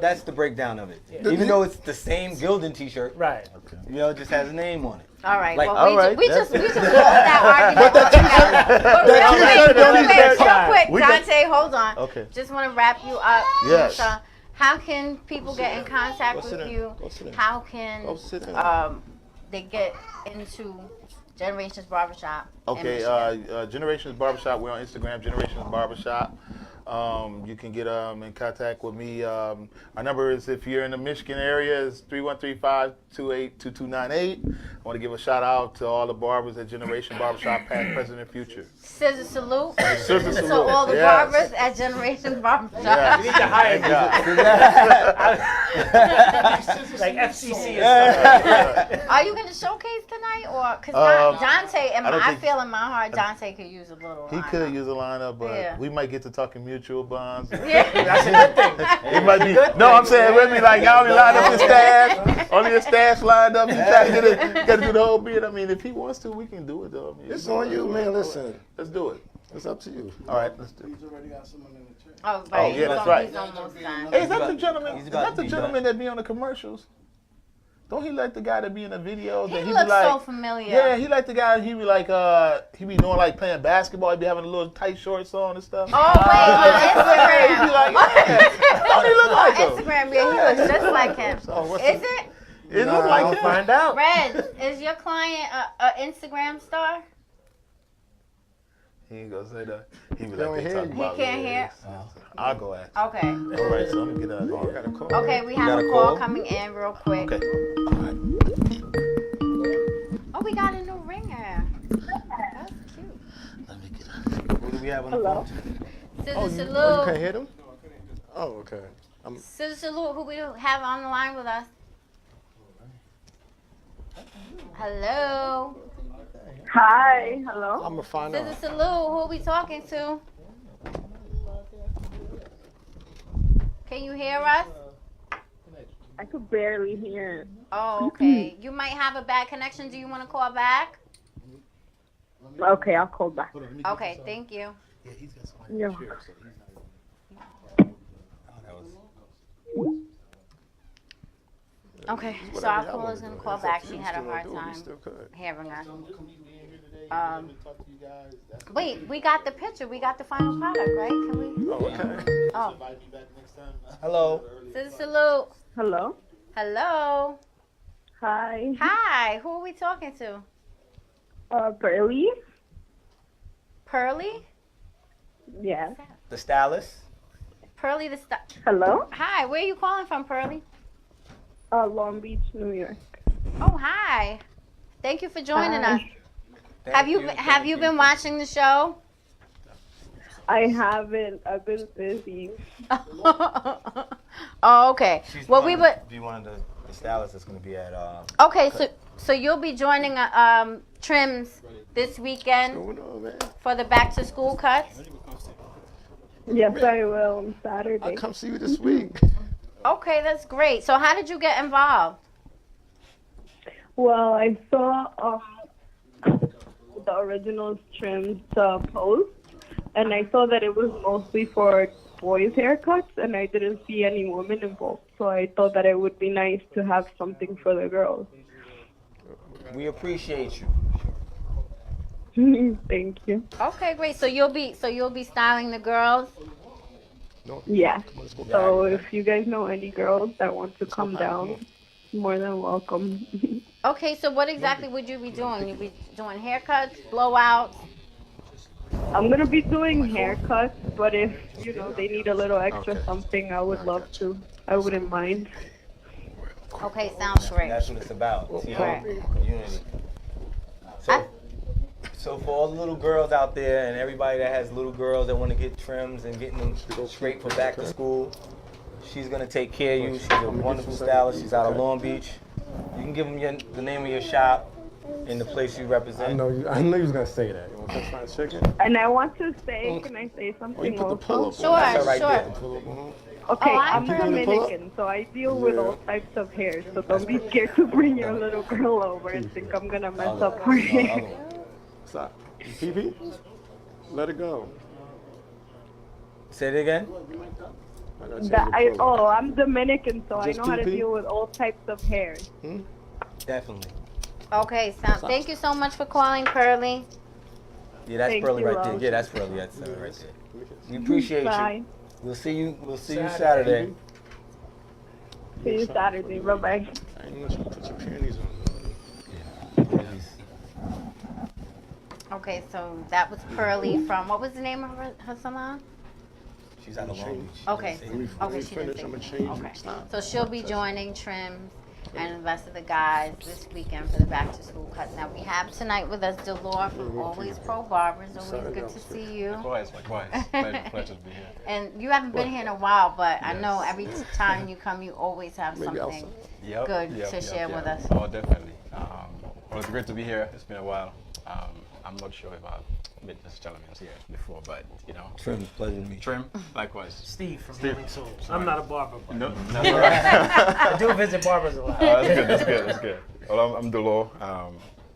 That's the breakdown of it. Even though it's the same Gildan T-shirt, right? It just has a name on it. All right. Like, Well, we just closed that argument. Real quick, Dontay, hold on. Okay. Just want to wrap you up. Yes. Mussa. How can people get in contact Go sit with down. you? Go sit down. How can Go sit down. they get into Generations Barbershop? in Okay, Michigan? Generations Barbershop. We're on Instagram, Generations Barbershop. You can get in contact with me. Our number is, if you're in the Michigan area, is 313-528-2298. I want to give a shout out to all the barbers at Generation Barbershop, past, present, and future. Scissor salute. Scissor salute. So all the barbers at Generation Barbershop. Yeah. You need to hire like FCC Are you going to showcase tonight? Or because Dontay, and I feel in my heart, Dontay could use a little He could use a lineup, but we might get to talking mutual bonds. Yeah. That's a good thing. It might be. No, I'm saying it would be like y'all only lined up his stash, only his stash lined up. You try to get it, got to do the whole beard. I mean, if he wants to, we can do it though. I mean, It's on you, man. Listen, let's do it. It's up to you. All right, let's do it. He's already got someone in the chair. Oh, right. Yeah, that's right. He's almost done. Hey, is that the gentleman? Is that the gentleman that be on the commercials? Don't he like the guy that be in the videos? He that looks be like, so familiar. Yeah, he like the guy. He be like, he be doing like playing basketball. He be having a little tight shorts on and stuff. Oh wait, on Instagram. He be like, don't he look like him? Instagram, yeah, he looks just like him. Is it? It looks like him. Find out. Red, is your client a Instagram star? He ain't gonna say that. He be Don't like, they hear talking you. about He can't me. hear. I'll go ask. Okay. All right, so I'm gonna get out of here. I got a call. Okay, we have a call coming in real quick. Okay. Oh, we got a new ringer. That's cute. Let me get out. Who do we have on the phone? Scissor Oh, you salute. can't hear them? Oh, okay. Scissor salute. Who we have on the line with us? Hello. Hi, hello. I'm gonna find Scissor out. salute. Who are we talking to? Can you hear us? I could barely hear. Oh, okay. You might have a bad connection. Do you want to call back? Okay, I'll call back. Okay, thank you. Yeah. Okay, so our caller's gonna call back. She had a hard time hearing us. Wait, we got the picture. We got the final product, right? Can we? Oh, okay. Oh. Hello. Scissor salute. Hello. Hello. Hi. Hi. Who are we talking to? Pearly. Pearly? Yes. The stylist. Pearly the Hello. Hi. Where are you calling from, Pearly? Long Beach, New York. Oh, hi. Thank you for joining us. Thank Have you been watching the show? I haven't. I've been busy. Oh, okay. Well, we would. Be one of the stylists that's going to be at. Okay, so you'll be joining Trims this weekend for the back to school cuts. Yes, I will on Saturday. I'll come see you this week. Okay, that's great. So how did you get involved? Well, I saw the original Trims post, and I saw that it was mostly for boys' haircuts, and I didn't see any women involved. So I thought that it would be nice to have something for the girls. We appreciate you. Thank you. Okay, great. So you'll be styling the girls. Yeah. So if you guys know any girls that want to come down, more than welcome. Okay, so what exactly would you be doing? You'll be doing haircuts, blowouts? I'm gonna be doing haircuts, but if they need a little extra something, I would love to. I wouldn't mind. Okay, sounds great. That's what it's about. Right. Unity. So for all the little girls out there and everybody that has little girls that want to get trims and getting them straight for back to school, she's going to take care of you. She's a wonderful stylist. She's out of Long Beach. You can give them the name of your shop and the place you represent. I know you was going to say that. You want to find chicken? And I want to say, can I say something also? Sure. Okay, Oh, I'm Dominican, so I deal with all types of hair. So don't be scared to bring your little girl over and think I'm gonna mess up her hair. Stop. PP? Let it go. Say it again. I'm Dominican, so I know how to deal with all types of hair. Definitely. Okay, thank you so much for calling, Pearly. Yeah, that's Pearly right there. love. Yeah, that's Pearly. That's right there. We appreciate Bye. you. We'll see you Saturday. See you Saturday. Bye-bye. I ain't want you to put your panties on. Okay, so that was Pearly from, what was the name of her salon? She's out of Long Beach. Okay. Okay, we she didn't finish, I'm say. gonna change Okay. it. Stop. So she'll be joining Trims and the rest of the guys this weekend for the back to school cuts. Now we have tonight with us Dolor from Always Pro Barbers. Always good to see you. Likewise. Pleasure to be here. And you haven't been here in a while, but I know every time you come, you always have Maybe something Yep, good yep, to yep, share yep. with us. Oh, definitely. Well, it's great to be here. It's been a while. I'm not sure if I've met this gentleman here before, but you know. Trim, pleasure to meet you. Trim, likewise. Steve from Healing Souls. I'm not a barber. But No, that's all right. I do visit barbers a lot. That's good. Well, I'm Dolor.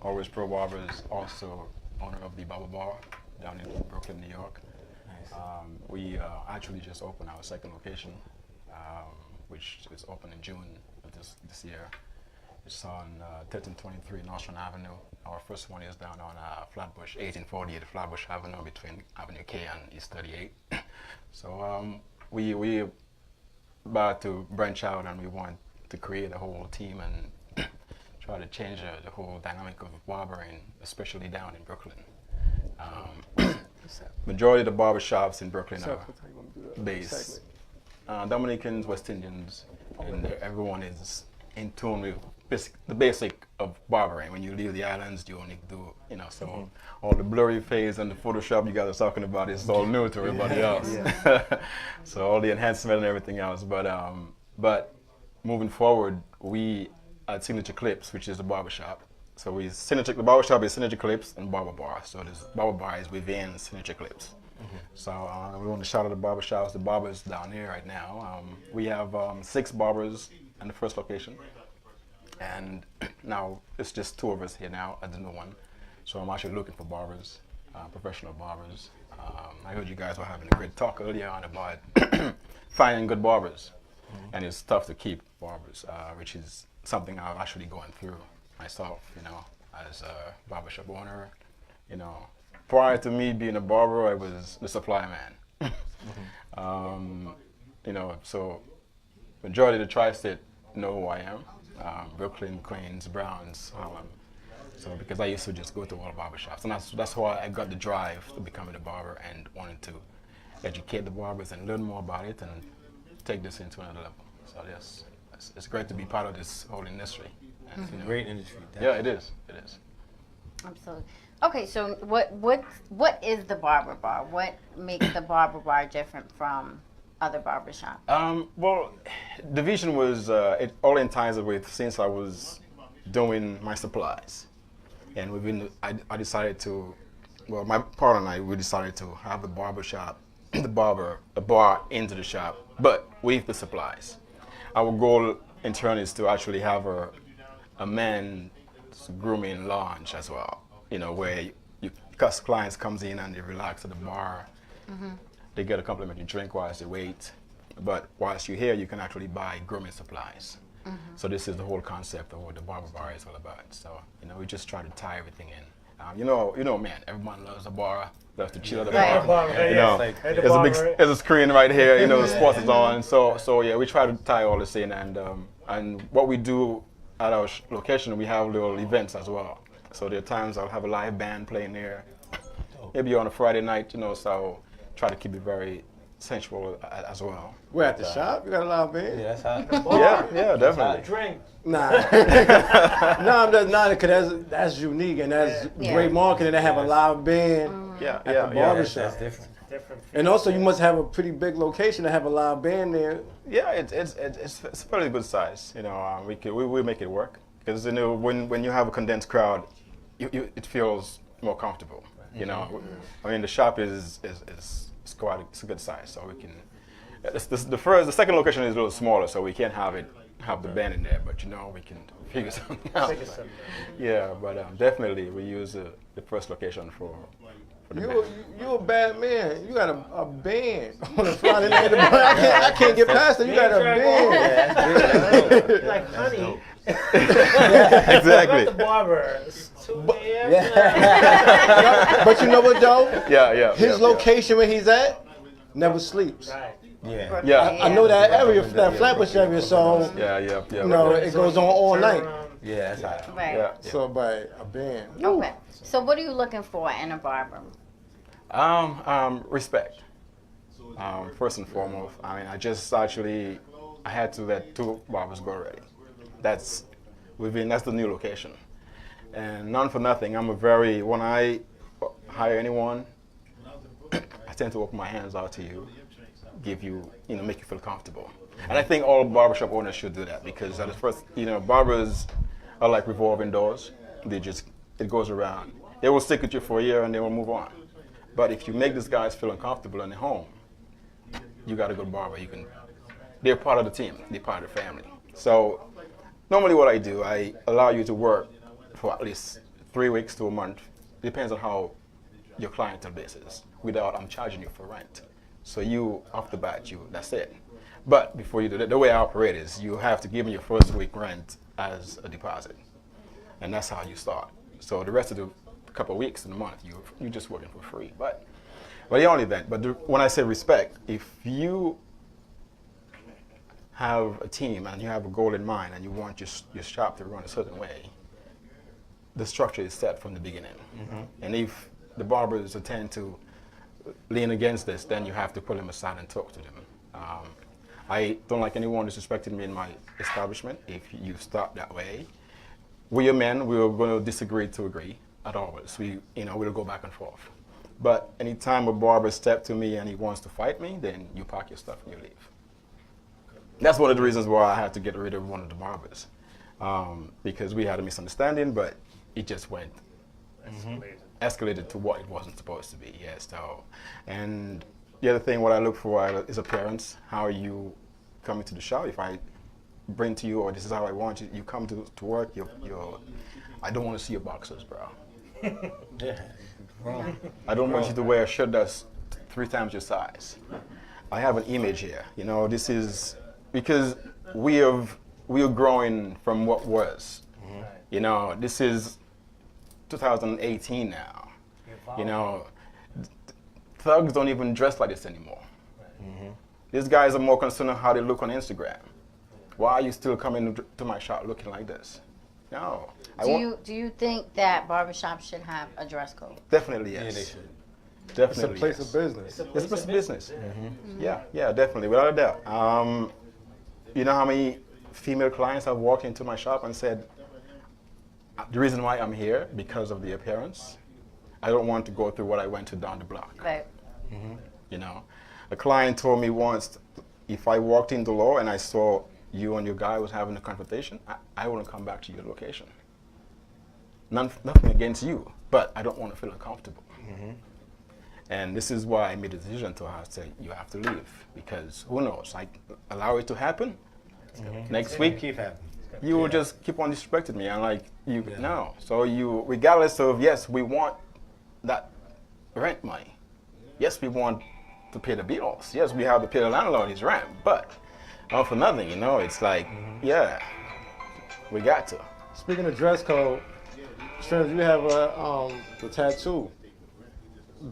Always Pro Barbers, also owner of the Barber Bar down in Brooklyn, New York. Nice. We actually just opened our second location, which is open in June of this year. It's on 1323 Nostrand Avenue. Our first one is down on Flatbush, 1848 Flatbush Avenue between Avenue K and East 38. So we about to branch out, and we want to create a whole team and try to change the whole dynamic of barbering, especially down in Brooklyn. Majority of the barbershops in Brooklyn are based Dominicans, West Indians, and everyone is in tune with the basic of barbering. When you leave the islands, you only do, so all the blurry phase and the Photoshop you guys are talking about is all new to everybody else. So all the enhancement and everything else. But moving forward, we at Signature Clips, which is the barbershop. So the barbershop is Signature Clips and Barber Bar. So this Barber Bar is within Signature Clips. So we want to shout out the barbershops, the barbers down here right now. We have 6 barbers in the first location. And now it's just 2 of us here now at the new one. So I'm actually looking for barbers, professional barbers. I heard you guys were having a great talk earlier on about finding good barbers. And it's tough to keep barbers, which is something I'm actually going through myself, as a barbershop owner. Prior to me being a barber, I was the supply man. So majority of the tri-state know who I am. Brooklyn, Queens, Browns, Harlem. So because I used to just go to all the barbershops, and that's why I got the drive to becoming a barber and wanted to educate the barbers and learn more about it and take this into another level. So yes, it's great to be part of this whole industry. And, Great industry. Yeah, it is. Absolutely. Okay, so what is the Barber Bar? What makes the Barber Bar different from other barbershops? Well, the vision was it all in ties with since I was doing my supplies, and I decided to, my partner and I, we decided to have the barbershop, a bar into the shop, but with the supplies. Our goal in turn is to actually have a men's grooming lounge as well, where because clients comes in and they relax at the bar. They get a complimentary drink whilst they wait, but whilst you're here, you can actually buy grooming supplies. So this is the whole concept of what the Barber Bar is all about. So we just try to tie everything in. Man, everyone loves a bar, loves to chill at the bar. There's a screen right here. The sports is on. So yeah, we try to tie all this in, and what we do at our location, we have little events as well. So there are times I'll have a live band playing there, maybe on a Friday night. So try to keep it very sensual as well. We're at the shop. You got a live band. Yeah, that's hot. Yeah, definitely. Drink. Nah, no, that's not because that's unique and that's great marketing to have a live band at the barbershop. That's different. And also, you must have a pretty big location to have a live band there. Yeah, it's a fairly good size. We make it work because when you have a condensed crowd, it feels more comfortable. I mean the shop is quite it's a good size, so we can. The second location is a little smaller, so we can't have the band in there, but we can figure something out. Yeah, but definitely we use the first location for the band. You a bad man. You got a band on a Friday night. I can't get past it. You got a band. Like honey. Exactly. About the barber. It's 2 a.m. But you know what, though? Yeah. His location where he's at never sleeps. Right. Yeah. I know that area, that Flatbush area, so Yeah. it goes on all night. Yeah, that's hot. Right. Yeah. So by a band. Okay. So what are you looking for in a barber? Respect. First and foremost, I mean, I had to let 2 barbers go already. That's the new location. And none for nothing, when I hire anyone, I tend to open my hands out to you, give you, make you feel comfortable. And I think all barbershop owners should do that, because at the first, barbers are like revolving doors. It goes around. They will stick with you for a year and they will move on. But if you make these guys feel uncomfortable in their home, you got a good barber. They're part of the team. They're part of the family. So normally what I do, I allow you to work for at least 3 weeks to a month. Depends on how your clientele base is. I'm charging you for rent. So you, off the bat, that's it. But before you do that, the way I operate is you have to give me your first week rent as a deposit. And that's how you start. So the rest of the couple of weeks in the month, you're just working for free. But the only event, when I say respect, if you have a team and you have a goal in mind and you want your shop to run a certain way, the structure is set from the beginning. Mm-hmm. And if the barbers tend to lean against this, then you have to pull them aside and talk to them. I don't like anyone disrespecting me in my establishment. If you start that way, we are men, we're going to disagree to agree at always. We'll go back and forth. But anytime a barber steps to me and he wants to fight me, then you pack your stuff and you leave. That's one of the reasons why I had to get rid of one of the barbers. Because we had a misunderstanding, but it just went escalated to what it wasn't supposed to be. Yes. So, and the other thing, what I look for is appearance. How are you coming to the shop? If I bring to you, or this is how I want you, you come to work. I don't want to see your boxers, bro. I don't want you to wear a shirt that's 3 times your size. I have an image here. This is because we are growing from what was. This is 2018 now. Thugs don't even dress like this anymore. These guys are more concerned on how they look on Instagram. Why are you still coming to my shop looking like this? No. Do you think that barbershops should have a dress code? Definitely yes. Yeah, they should. Definitely. It's a place of business. It's a place of business. Mm-hmm. Yeah, definitely, without a doubt. You know how many female clients have walked into my shop and said, the reason why I'm here, because of the appearance. I don't want to go through what I went to down the block. Right. Mm-hmm. A client told me once, if I walked in Dolor and I saw you and your guy was having a confrontation, I wouldn't come back to your location. Nothing against you, but I don't want to feel uncomfortable. Mm-hmm. And this is why I made a decision to say, you have to leave, because who knows, I allow it to happen. Mm-hmm. Next week, you will just keep on disrespecting me. I'm no. So regardless of, yes, we want that rent money. Yes, we want to pay the bills. Yes, we have to pay the landlord his rent, but not for nothing, it's like, we got to. Speaking of dress code, Trims, you have the tattoo.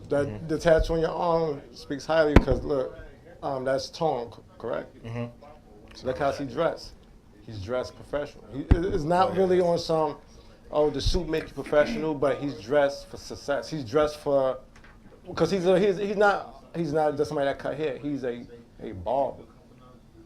The tattoo on your arm speaks highly because look, that's Tone, correct? Mm-hmm. So look how he dressed. He's dressed professional. It's not really on some, the suit makes you professional, but he's dressed for success. He's dressed for, because he's not just somebody that cut hair. He's a barber.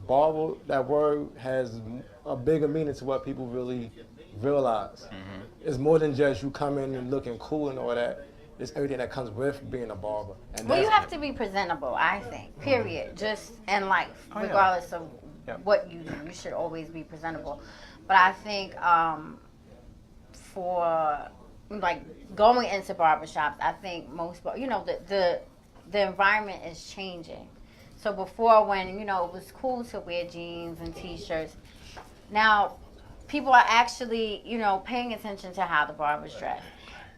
Barber, that word has a bigger meaning to what people really realize. Mm-hmm. It's more than just you coming and looking cool and all that. It's everything that comes with being a barber. And you have to be presentable, I think, period. Just in life, regardless of what you do. You should always be presentable. But I think for going into barbershops, I think most, the environment is changing. So before, when it was cool to wear jeans and t-shirts, now people are actually paying attention to how the barbers dress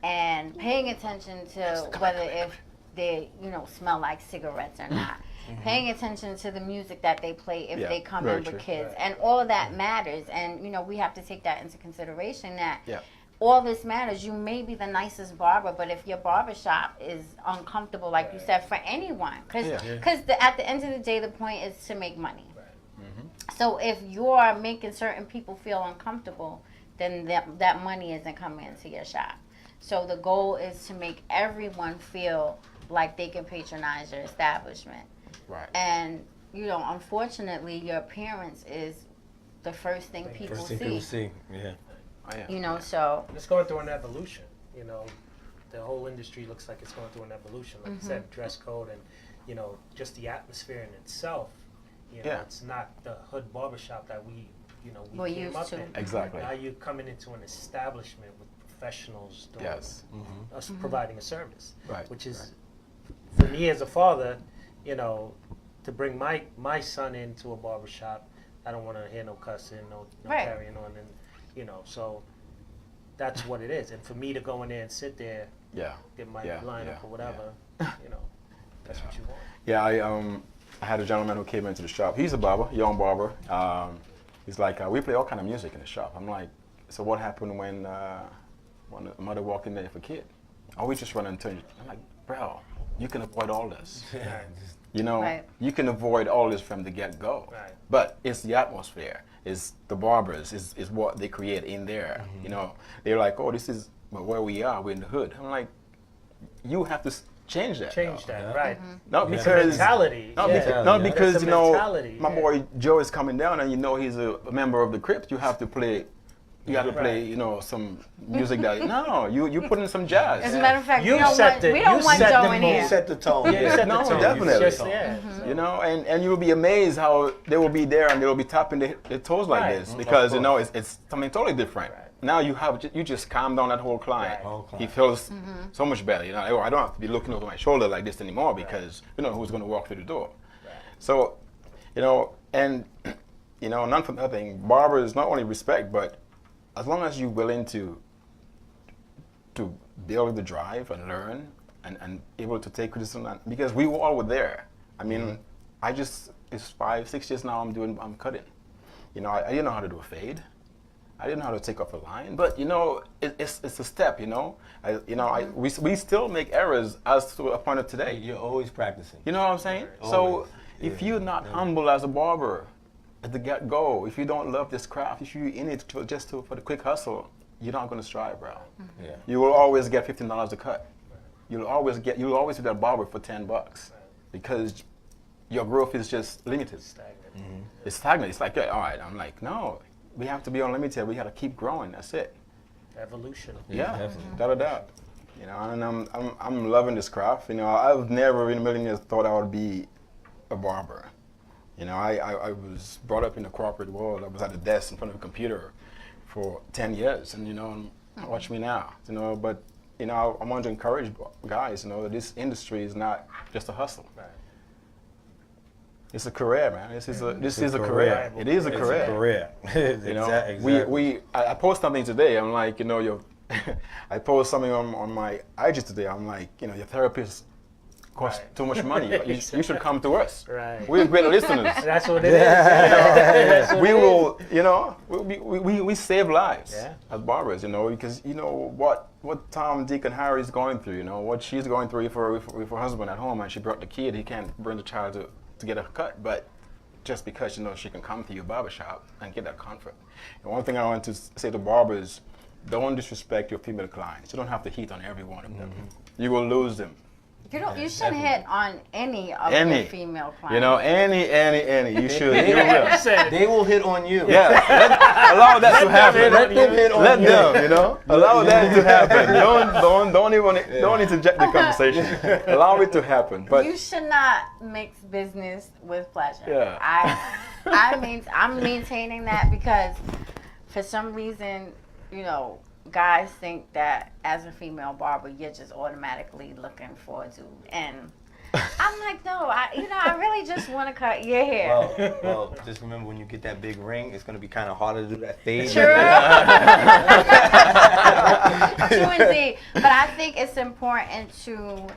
and paying attention to whether if they smell like cigarettes or not. Mm-hmm. Paying attention to the music that they play if they come in with kids, and all of that matters. And we have to take that into consideration that all this matters. You may be the nicest barber, but if your barbershop is uncomfortable, like you said, for anyone, because at the end of the day, the point is to make money. Mm-hmm. So if you're making certain people feel uncomfortable, then that money isn't coming into your shop. So the goal is to make everyone feel like they can patronize your establishment. Right. And, you know, unfortunately, your appearance is the first thing people see. Yeah. Oh, yeah. You know, so. It's going through an evolution, you know. The whole industry looks like it's going through an evolution. Like you said, dress code and, you know, just the atmosphere in itself. You know, it's not the hood barbershop that we We're came used up to. in. Exactly. Now you're coming into an establishment with professionals doing us Mm-hmm. providing a service. Right. Which is, for me as a father, you know, to bring my son into a barbershop, I don't want to hear no cussing, no carrying on, and you know, so that's what it is. And for me to go in there and sit there, get my lineup or whatever, you know, that's what you want. Yeah, I had a gentleman who came into the shop. He's a barber, young barber. He's like, we play all kind of music in the shop. I'm like, so what happened when the mother walked in there with a kid? Oh, we just run into you. I'm like, bro, you can avoid all this. You know, you can avoid all this from the get-go. Right. But it's the atmosphere, it's the barbers, is what they create in there. You know, they're like, oh, this is where we are, we're in the hood. I'm like, you have to change that. Right. Not It's because a mentality. not because It's a you know mentality, my boy Joe is coming down and you know he's a member of the Crips. You have to play. You have to play, you know, some music that you put in some jazz. As a matter of fact, we don't want Joe in here. You set the tone. No, definitely. Mm-hmm. You know, and you'll be amazed how they will be there and they'll be tapping their toes like this because you know it's something totally different. Now you just calm down that whole client. He feels so much better. You know, I don't have to be looking over my shoulder like this anymore because you know who's going to walk through the door. So, you know, and you know, none for nothing. Barbers not only respect, but as long as you're willing to build the drive and learn and able to take criticism, because we all were there. I mean, it's 5-6 years now I'm cutting. You know, I didn't know how to do a fade. I didn't know how to take off a line, but you know, it's a step. You know, we still make errors as to a point of today. You're always practicing. You know what I'm saying? So if you're not humble as a barber at the get-go, if you don't love this craft, if you're in it for the quick hustle, you're not going to strive, bro. Yeah. You will always get $15 a cut. You'll always be that barber for $10 because your growth is just limited. It's stagnant. It's like, all right. I'm like, no, we have to be unlimited. We got to keep growing. That's it. Evolution. Yeah, without a doubt. You know, and I'm loving this craft. You know, I've never in a million years thought I would be a barber. You know, I was brought up in the corporate world. I was at a desk in front of a computer for 10 years, and you know, watch me now. You know, but you know, I want to encourage guys. You know, that this industry is not just a hustle. Right. It's a career, man. This is a career. It is a career. You know, exactly. I post something today. I'm like, you know, I post something on my IG today. I'm like, you know, your therapist costs too much money. You should come to us. Right. We're great listeners. That's what it is. You know, we will, you know, we save lives as barbers, you know, because you know what Tom, Dick, and Harry is going through, you know, what she's going through with her husband at home, and she brought the kid. He can't bring the child to get a cut, but just because, you know, she can come to your barbershop and get that comfort. And one thing I want to say to barbers, don't disrespect your female clients. You don't have to hit on every one of them. You will lose them. You shouldn't hit on any of your female clients. You know, any. You should. They will hit on you. Yeah. Allow that to happen. Let them hit on you. Let them, you know. Allow that to happen. Don't interject the conversation. Allow it to happen. But you should not mix business with pleasure. Yeah. I'm maintaining that because for some reason, you know, guys think that as a female barber, you're just automatically looking for a dude. And I'm like, no, I really just want to cut your hair. Well, just remember when you get that big ring, it's going to be kind of harder to do that fade. True. True indeed. But I think it's important to,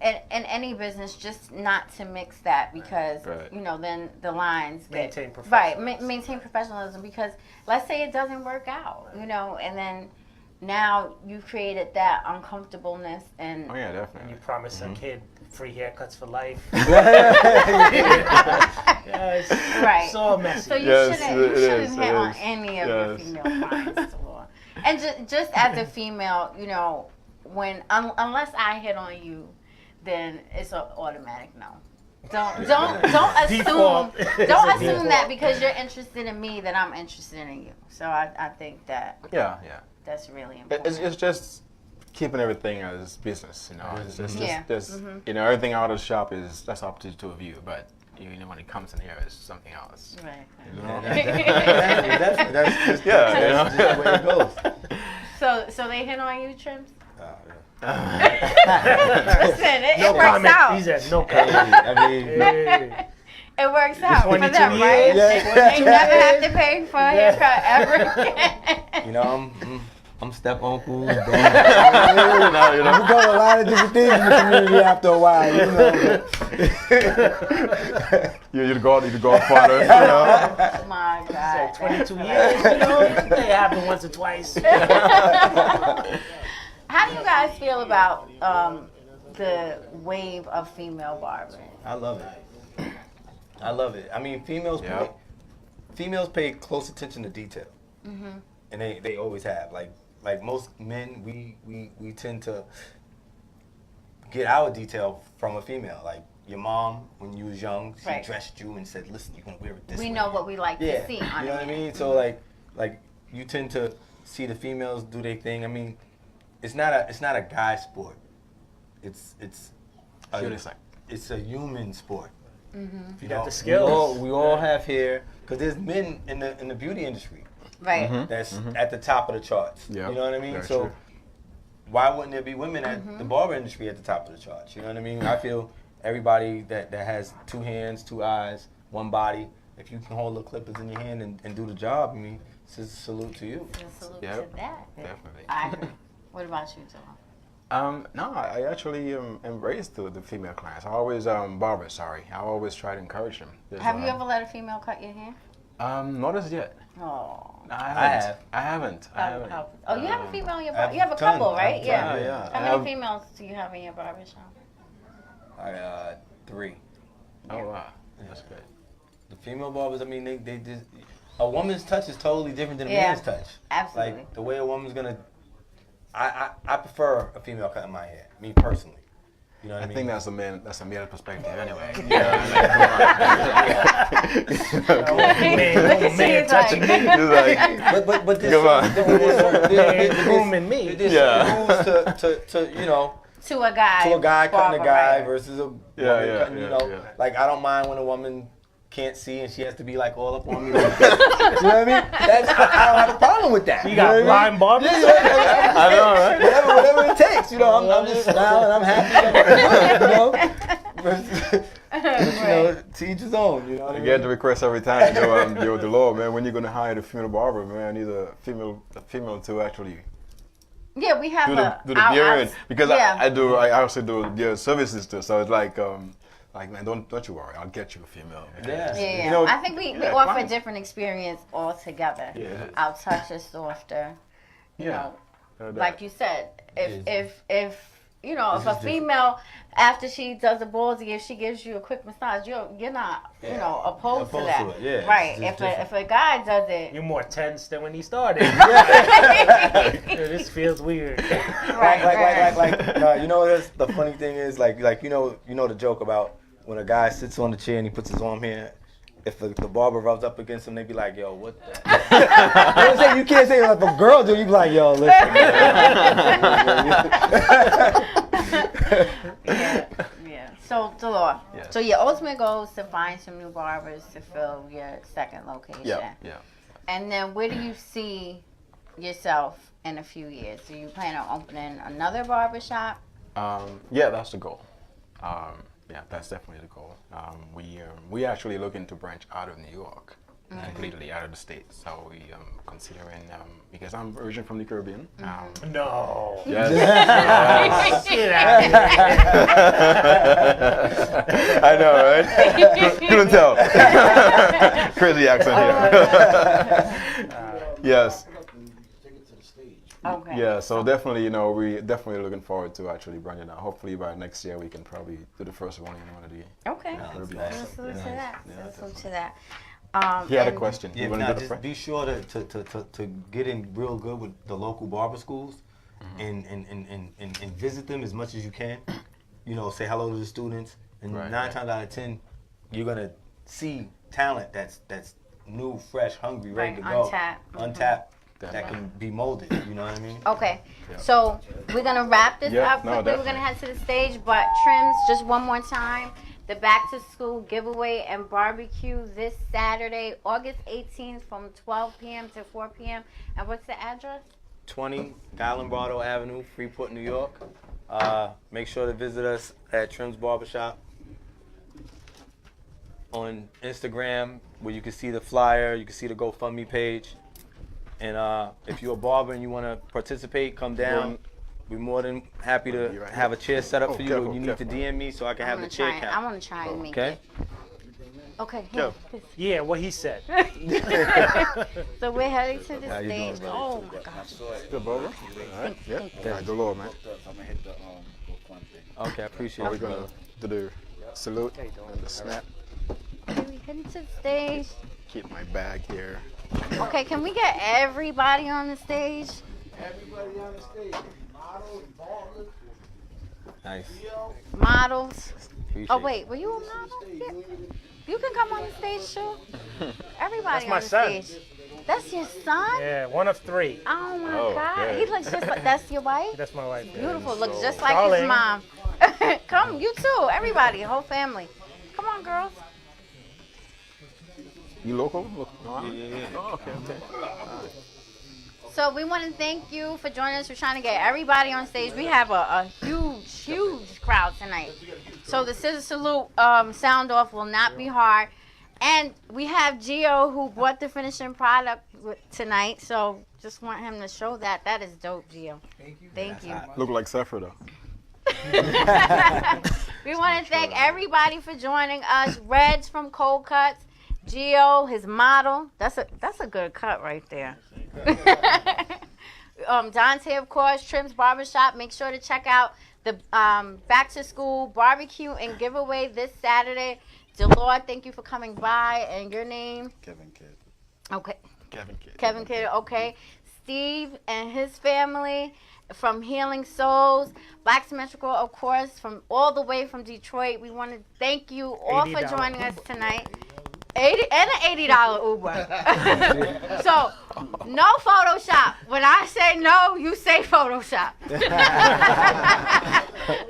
in any business, just not to mix that because, you know, then the lines maintain professionalism. Maintain professionalism because let's say it doesn't work out, you know, and then now you've created that uncomfortableness and definitely. You promise a kid free haircuts for life. It's all messy. So you shouldn't hit on any of your female clients. And just as a female, you know, when unless I hit on you, then it's an automatic no. Don't assume that because you're interested in me that I'm interested in you. So I think that that's really important. It's just keeping everything as business, you know. It's just you know, everything out of the shop that's up to a view, but you know when it comes in here, it's something else. Right. You know? That's just you know? just the way it goes. So they hit on you, Trims? Listen, it works out. He said no comment. I mean, it works out for them, 22 right? years. They never have to pay for a haircut ever again. you know, I'm step uncle. We done a lot of different things in the community after a while, you know. You're the godfather, you know. My God. So 22 years, you know, they happen once or twice. How do you guys feel about the wave of female barbering? I love it. I mean, females pay close attention to detail, and they always have. Like most men, we tend to get our detail from a female. Like your mom, when you was young, she dressed you and said, "Listen, you're gonna wear it this way." We know what we like to see. On you know what I mean? So like you tend to see the females do their thing. I mean, it's not a guy sport. It's a human sport. You got the skills. We all have hair because there's men in the beauty industry. Right. That's at the top of the charts. Yep. You know what I mean? Very So true. why wouldn't there be women at the barber industry at the top of the charts? You know what I mean? I feel everybody that has two hands, two eyes, one body, if you can hold the clippers in your hand and do the job, I mean, it's a salute to you. It's a salute to that. Definitely. I agree. What about you, Dolor? No, I actually embrace the female clients. I always I always try to encourage them. Have you ever let a female cut your hair? Not as yet. Oh. I haven't. Oh, you have a female in your barber. You have a couple, right? Yeah. How many females do you have in your barbershop? I got 3. Oh wow, that's good. The female barbers, I mean, they just, a woman's touch is totally different than a man's touch. Absolutely. Like the way a woman's gonna, I prefer a female cutting my hair, me personally. You know what I mean? think that's a male perspective anyway. Man touching me. But there's room in me. There's rules to you know. To a guy cutting a guy versus a woman cutting, you know. Like I don't mind when a woman can't see and she has to be like all up on me. Like, you know what I mean? I don't have a problem with that. You got blind barbers? I know, right? Whatever it takes, you know. I'm just smiling, I'm happy, you know. You know, to each his own, you know. I get the request every time, you know, Dolor, man, when you gonna hire the female barber, man, I need a female to actually. Yeah, we have do the beard because I also do the services too. So it's like man, don't you worry, I'll get you a female. Yeah. You know, I think we offer a different experience altogether. Yeah. Our touch is softer. You know, like you said, if you know, if a female after she does a ballsy, if she gives you a quick massage, you're not you know opposed to that. To it, right. If a guy does it, you're more tense than when he started. This feels weird. Like you know what the funny thing is like you know the joke about when a guy sits on the chair and he puts his arm here. If the barber rubs up against him, they be like, "Yo, what the?" You can't say like if a girl do. You be like, "Yo, listen." Yeah. So Dolor. Yes. So your ultimate goal is to find some new barbers to fill your second location. Yeah. And then where do you see yourself in a few years? Do you plan on opening another barbershop? Yeah, that's the goal. Yeah, that's definitely the goal. We actually looking to branch out of New York, completely out of the States. So we considering because I'm originally from the Caribbean. No. Yes. I know, right? Couldn't tell. Crazy accent here. Yes. Okay. Yeah, so definitely, you know, we definitely looking forward to actually branching out. Hopefully by next year we can probably do the first one in one of the. Okay. That'll be Salute awesome. to that. Salute to that. He had a question. Yeah, now just be sure to get in real good with the local barber schools and visit them as much as you can. say hello to the students. And Right, 9 times out of 10, you're gonna see talent that's new, fresh, hungry, ready to go. Untapped. That can be molded. You know what I mean? Okay. So we're gonna wrap this up quickly. We're gonna head to the stage, but Trims, just one more time. The back to school giveaway and barbecue this Saturday, August 18th from 12 p.m. to 4 p.m. And what's the address? 20 Gallimbardo Avenue, Freeport, New York. Make sure to visit us at Trim's Barbershop on Instagram, where you can see the flyer, you can see the GoFundMe page. And if you're a barber and you want to participate, come down. We're more than happy to have a chair set up for you. You need to DM me so I can have the chair count. I want to try and make it. Okay. Yeah, what he said. So we're heading to the stage. Oh my gosh. Good, Barber. All right. Yeah. All right, Dolor, man. Okay, I appreciate it. We're going to do the salute and the snap. Okay, we heading to the stage. Keep my bag here. Okay, can we get everybody on the stage? Everybody on the stage. Models, barbers. Nice. Models. Appreciate Oh wait, were you a model? Yeah. You can come on the stage too. Everybody That's my on the son. stage. That's your son? Yeah, one of 3. Oh my God. He looks just like, that's your wife? That's my wife. Beautiful. Looks just like his mom. Come, you too. Everybody, whole family. Come on, girls. You local? Yeah. Oh, okay. So we want to thank you for joining us. We're trying to get everybody on stage. We have a huge crowd tonight. So the Scissor Salute sound off will not be hard. And we have Gio who brought the finishing product tonight. So just want him to show that. That is dope, Gio. Thank you. Look like Zephyr though. We want to thank everybody for joining us. Reds from Cold Cuts. Gio, his model. That's a good cut right there. Dontay, of course, Trim's Barbershop. Make sure to check out the back to school barbecue and giveaway this Saturday. Dolor, thank you for coming by. And your name? Kevin Kidd. Okay. Kevin Kidd, okay. Steve and his family from Healing Souls. Black Symmetrical, of course, from all the way from Detroit. We want to thank you all for joining us tonight. $80 and an $80 Uber. So, no Photoshop. When I say no, you say Photoshop.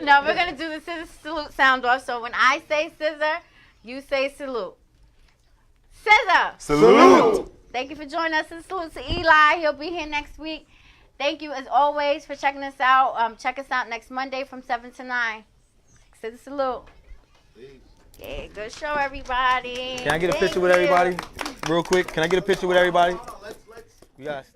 No, we're going to do the Scissor Salute sound off. So, when I say scissor, you say salute. Scissor. Salute. Thank you for joining us. And salute to Eli. He'll be here next week. Thank you, as always, for checking us out. Check us out next Monday from 7 to 9. Scissor Salute. Yeah, good show, everybody. Can I get a picture with everybody? Real quick. Can I get a picture with everybody? You guys.